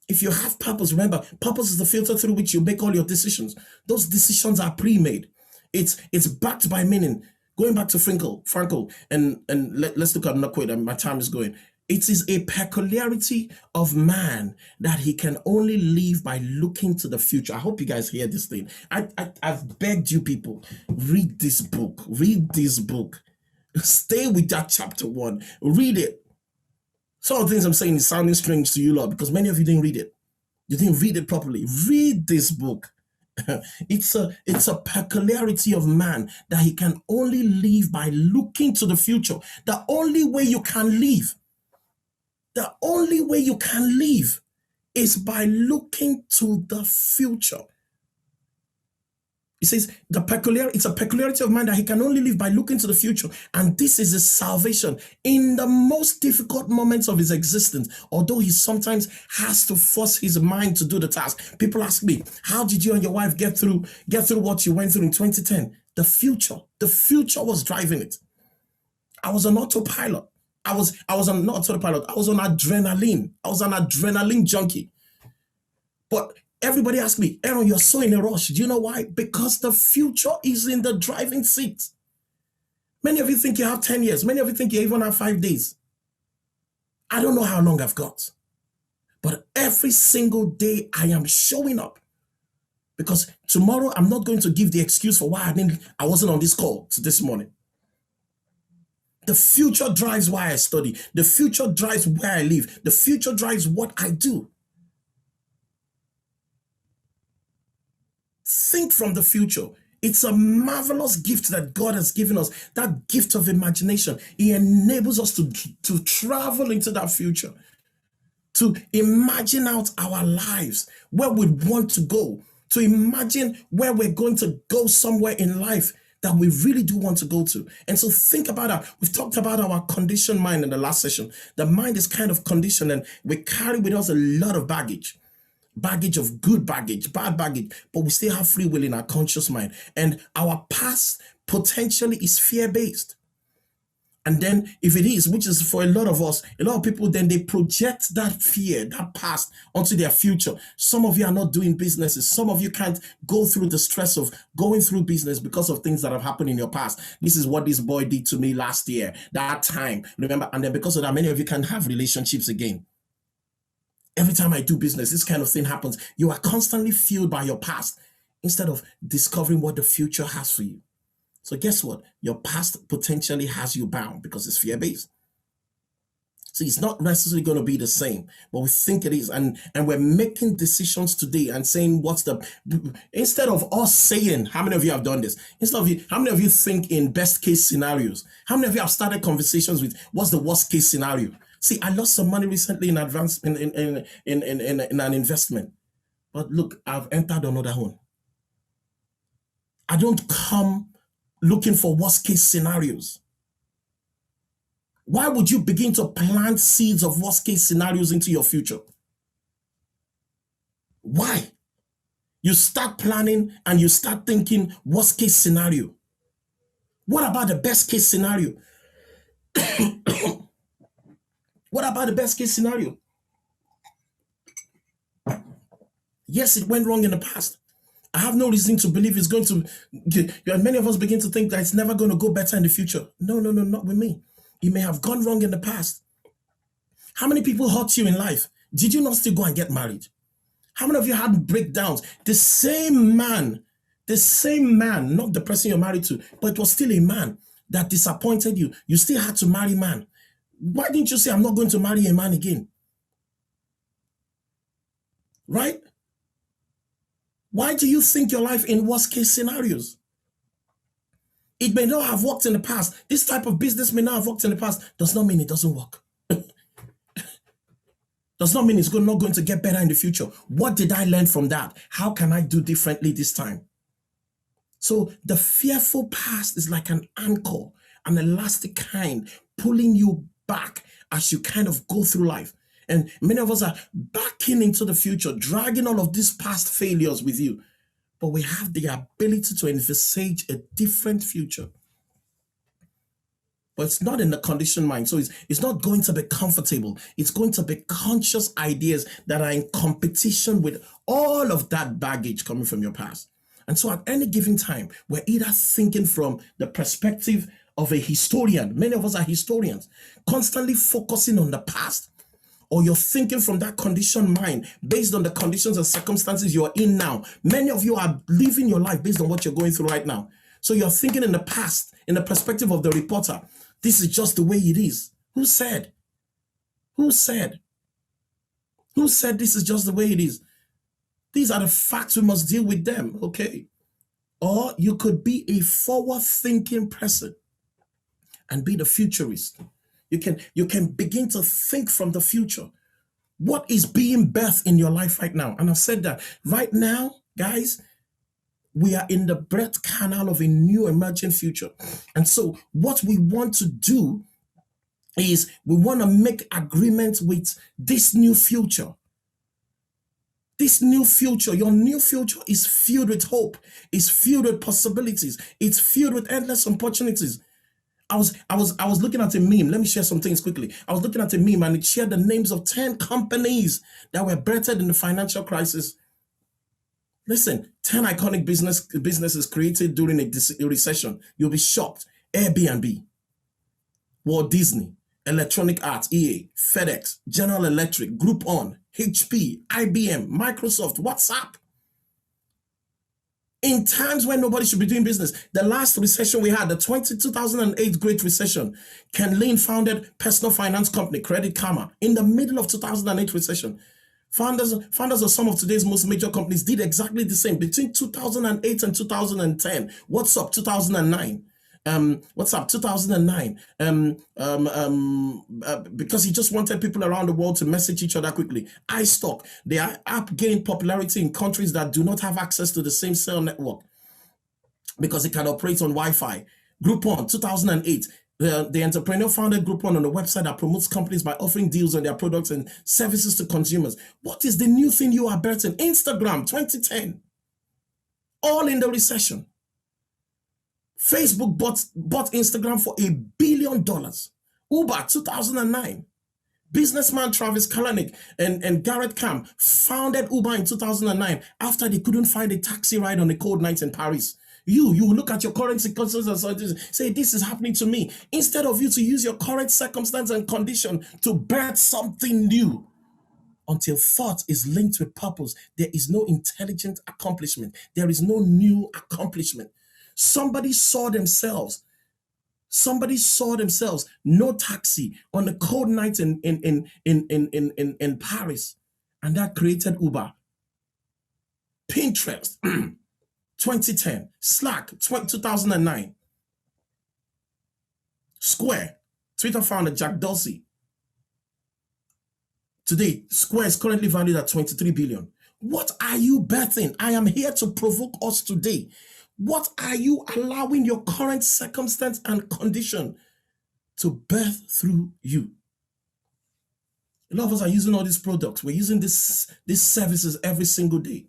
If you have purpose, remember, purpose is the filter through which you make all your decisions. Those decisions are pre-made. It's backed by meaning. Going back to Frankel, and let's look at another quote, and my time is going. It is a peculiarity of man that he can only live by looking to the future. I hope you guys hear this thing. I've begged you people, read this book. Read this book. Stay with that chapter 1. Read it. Some of the things I'm saying is sounding strange to you lot because many of you didn't read it. You didn't read it properly. Read this book. It's a peculiarity of man that he can only live by looking to the future. The only way you can live is by looking to the future. It says it's a peculiarity of man that he can only live by looking to the future. And this is his salvation in the most difficult moments of his existence. Although he sometimes has to force his mind to do the task. People ask me, how did you and your wife get through what you went through in 2010? The future was driving it. I was on autopilot. I was on not autopilot. I was on adrenaline. I was an adrenaline junkie. But everybody asks me, Aaron, you're so in a rush. Do you know why? Because the future is in the driving seat. Many of you think you have 10 years. Many of you think you even have 5 days. I don't know how long I've got. But every single day I am showing up. Because tomorrow I'm not going to give the excuse for why I wasn't on this call this morning. The future drives why I study. The future drives where I live. The future drives what I do. Think from the future. It's a marvelous gift that God has given us, that gift of imagination. He enables us to travel into that future, to imagine out our lives, where we want to go, to imagine where we're going to go somewhere in life that we really do want to go to. And so think about that. We've talked about our conditioned mind in the last session. The mind is kind of conditioned and we carry with us a lot of baggage of good baggage, bad baggage, but we still have free will in our conscious mind. And our past potentially is fear-based. And then if it is, which is for a lot of us, a lot of people, then they project that fear, that past onto their future. Some of you are not doing businesses. Some of you can't go through the stress of going through business because of things that have happened in your past. This is what this boy did to me last year, that time. Remember, and then because of that, many of you can't have relationships again. Every time I do business, this kind of thing happens. You are constantly fueled by your past instead of discovering what the future has for you. So guess what? Your past potentially has you bound because it's fear-based. So it's not necessarily going to be the same, but we think it is. And we're making decisions today and saying instead of us saying, how many of you have done this? How many of you think in best case scenarios? How many of you have started conversations with what's the worst case scenario? See, I lost some money recently in advance in an investment. But look, I've entered another one. I don't come looking for worst case scenarios. Why would you begin to plant seeds of worst case scenarios into your future? Why? You start planning and you start thinking worst case scenario. What about the best case scenario? What about the best case scenario? Yes, it went wrong in the past. I have no reason to believe it's going to. Many of us begin to think that it's never going to go better in the future. No, not with me. It may have gone wrong in the past. How many people hurt you in life? Did you not still go and get married? How many of you had breakdowns? The same man, not the person you're married to, but it was still a man that disappointed you. You still had to marry man. Why didn't you say, I'm not going to marry a man again? Right? Why do you think your life in worst case scenarios? It may not have worked in the past. This type of business may not have worked in the past. Does not mean it doesn't work. Does not mean it's not going to get better in the future. What did I learn from that? How can I do differently this time? So the fearful past is like an anchor, an elastic kind, pulling you back as you kind of go through life. And many of us are backing into the future, dragging all of these past failures with you. But we have the ability to envisage a different future. But it's not in the conditioned mind. So it's not going to be comfortable. It's going to be conscious ideas that are in competition with all of that baggage coming from your past. And so at any given time, we're either thinking from the perspective of a historian. Many of us are historians, constantly focusing on the past. Or you're thinking from that conditioned mind based on the conditions and circumstances you're in now. Many of you are living your life based on what you're going through right now. So you're thinking in the past, in the perspective of the reporter. This is just the way it is. Who said? Who said? Who said this is just the way it is? These are the facts. We must deal with them, okay? Or you could be a forward-thinking person and be the futurist. You can begin to think from the future. What is being birthed in your life right now? And I've said that right now, guys, we are in the birth canal of a new emerging future. And so what we want to do is we want to make agreements with this new future. This new future, your new future is filled with hope. It's filled with possibilities. It's filled with endless opportunities. I was looking at a meme. Let me share some things quickly. I was looking at a meme and it shared the names of 10 companies that were birthed in the financial crisis. Listen, 10 iconic businesses created during a recession. You'll be shocked. Airbnb, Walt Disney, Electronic Arts, EA, FedEx, General Electric, Groupon, HP, IBM, Microsoft, WhatsApp. In times when nobody should be doing business. The last recession we had, the 2008 Great Recession, Ken Lin founded personal finance company, Credit Karma, in the middle of 2008 recession. Founders of some of today's most major companies did exactly the same between 2008 and 2010. What's up, 2009? What's up, 2009? Because he just wanted people around the world to message each other quickly. iStock, their app gained popularity in countries that do not have access to the same cell network because it can operate on Wi-Fi. Groupon, 2008. The entrepreneur founded Groupon on a website that promotes companies by offering deals on their products and services to consumers. What is the new thing you are betting? Instagram, 2010. All in the recession. Facebook bought Instagram for $1 billion. Uber, 2009. Businessman Travis Kalanick and Garrett Camp founded Uber in 2009 after they couldn't find a taxi ride on a cold night in Paris. You look at your current circumstances and say, this is happening to me. Instead of you to use your current circumstance and condition to birth something new. Until thought is linked with purpose, there is no intelligent accomplishment. There is no new accomplishment. Somebody saw themselves, no taxi on a cold night in Paris, and that created Uber. Pinterest, 2010. Slack, 2009. Square, Twitter founder Jack Dorsey. Today, Square is currently valued at 23 billion. What are you birthing? I am here to provoke us today. What are you allowing your current circumstance and condition to birth through you? A lot of us are using all these products. We're using these services every single day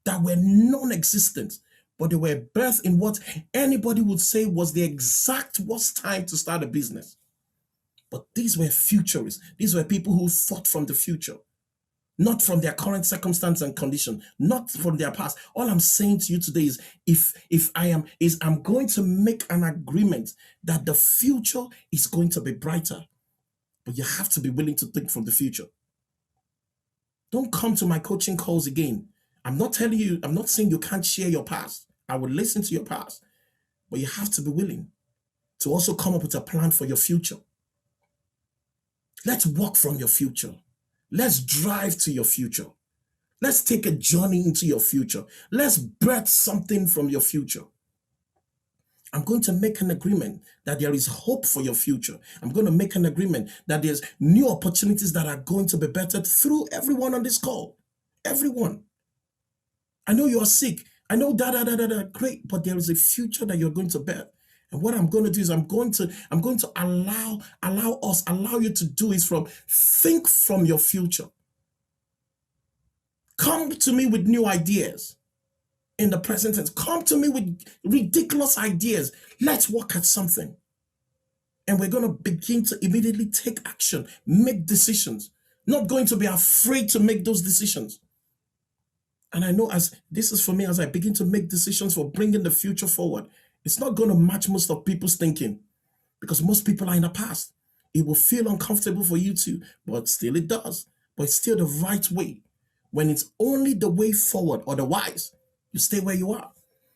that were non-existent, but they were birthed in what anybody would say was the exact worst time to start a business. But these were futurists. These were people who thought from the future, not from their current circumstance and condition, not from their past. All I'm saying to you today is I'm going to make an agreement that the future is going to be brighter, but you have to be willing to think from the future. Don't come to my coaching calls again. I'm not saying you can't share your past. I will listen to your past, but you have to be willing to also come up with a plan for your future. Let's walk from your future. Let's drive to your future. Let's take a journey into your future. Let's birth something from your future. I'm going to make an agreement that there is hope for your future. I'm going to make an agreement that there's new opportunities that are going to be bettered through everyone on this call. Everyone. I know you are sick. I know great, but there is a future that you're going to bet. And what I'm going to do is I'm going to allow you to do is think from your future. Come to me with new ideas in the present tense. Come to me with ridiculous ideas. Let's work at something. And we're going to begin to immediately take action, make decisions. Not going to be afraid to make those decisions. And I know as this is for me, as I begin to make decisions for bringing the future forward, it's not going to match most of people's thinking because most people are in the past. It will feel uncomfortable for you too, but still it does. But it's still the right way. When it's only the way forward, otherwise, you stay where you are.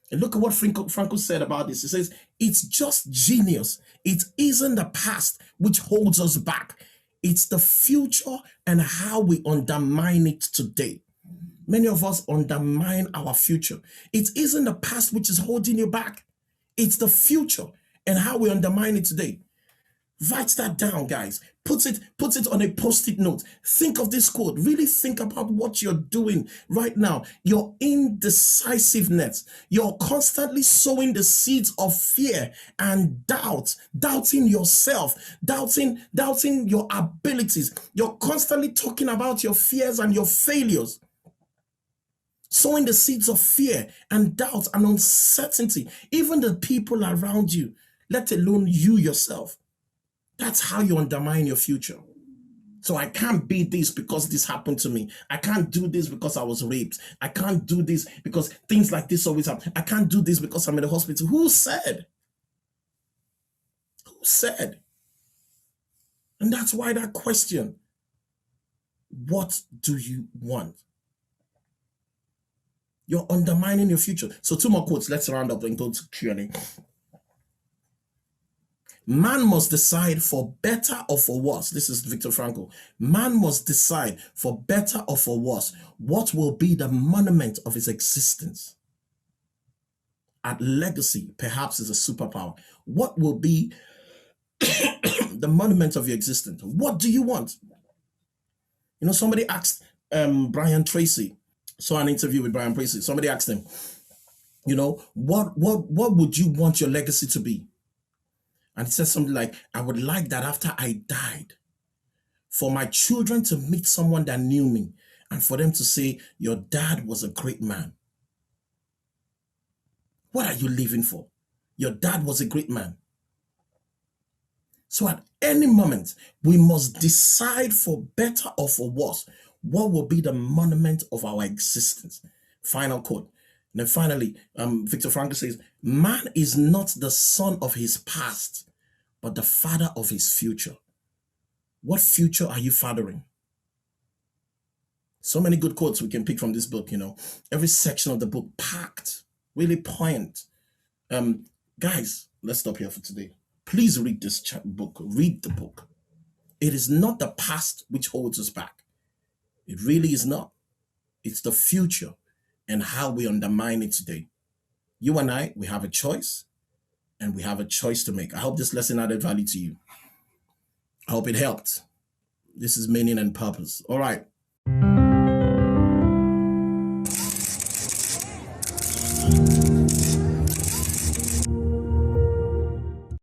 And look at what Franco said about this. He says, it's just genius. It isn't the past which holds us back. It's the future and how we undermine it today. Many of us undermine our future. It isn't the past which is holding you back. It's the future and how we undermine it today. Write that down, guys. Put it on a post-it note. Think of this quote. Really think about what you're doing right now. Your indecisiveness. You're constantly sowing the seeds of fear and doubt, doubting yourself, doubting your abilities. You're constantly talking about your fears and your failures. Sowing the seeds of fear and doubt and uncertainty. Even the people around you, let alone you yourself. That's how you undermine your future. So I can't be this because this happened to me. I can't do this because I was raped. I can't do this because things like this always happen. I can't do this because I'm in the hospital. Who said? Who said? And that's why that question, what do you want? You're undermining your future. So 2 more quotes. Let's round up and go to Q&A. Man must decide for better or for worse. This is Viktor Frankl. Man must decide for better or for worse what will be the monument of his existence. At legacy, perhaps, is a superpower. What will be the monument of your existence? What do you want? You know, somebody asked Brian Tracy. Saw an interview with Brian Tracy. Somebody asked him, you know, what would you want your legacy to be? And he said something like, I would like that after I died, for my children to meet someone that knew me and for them to say, your dad was a great man. What are you living for? Your dad was a great man. So at any moment, we must decide for better or for worse, what will be the monument of our existence. Final quote. And then finally, Viktor Frankl says, man is not the son of his past, but the father of his future. What future are you fathering? So many good quotes we can pick from this book, you know. Every section of the book packed, really poignant. Guys, let's stop here for today. Please read this book. Read the book. It is not the past which holds us back. It really is not. It's the future and how we undermine it today. You and I, we have a choice, and we have a choice to make. I hope this lesson added value to you. I hope it helped. This is meaning and purpose. All right.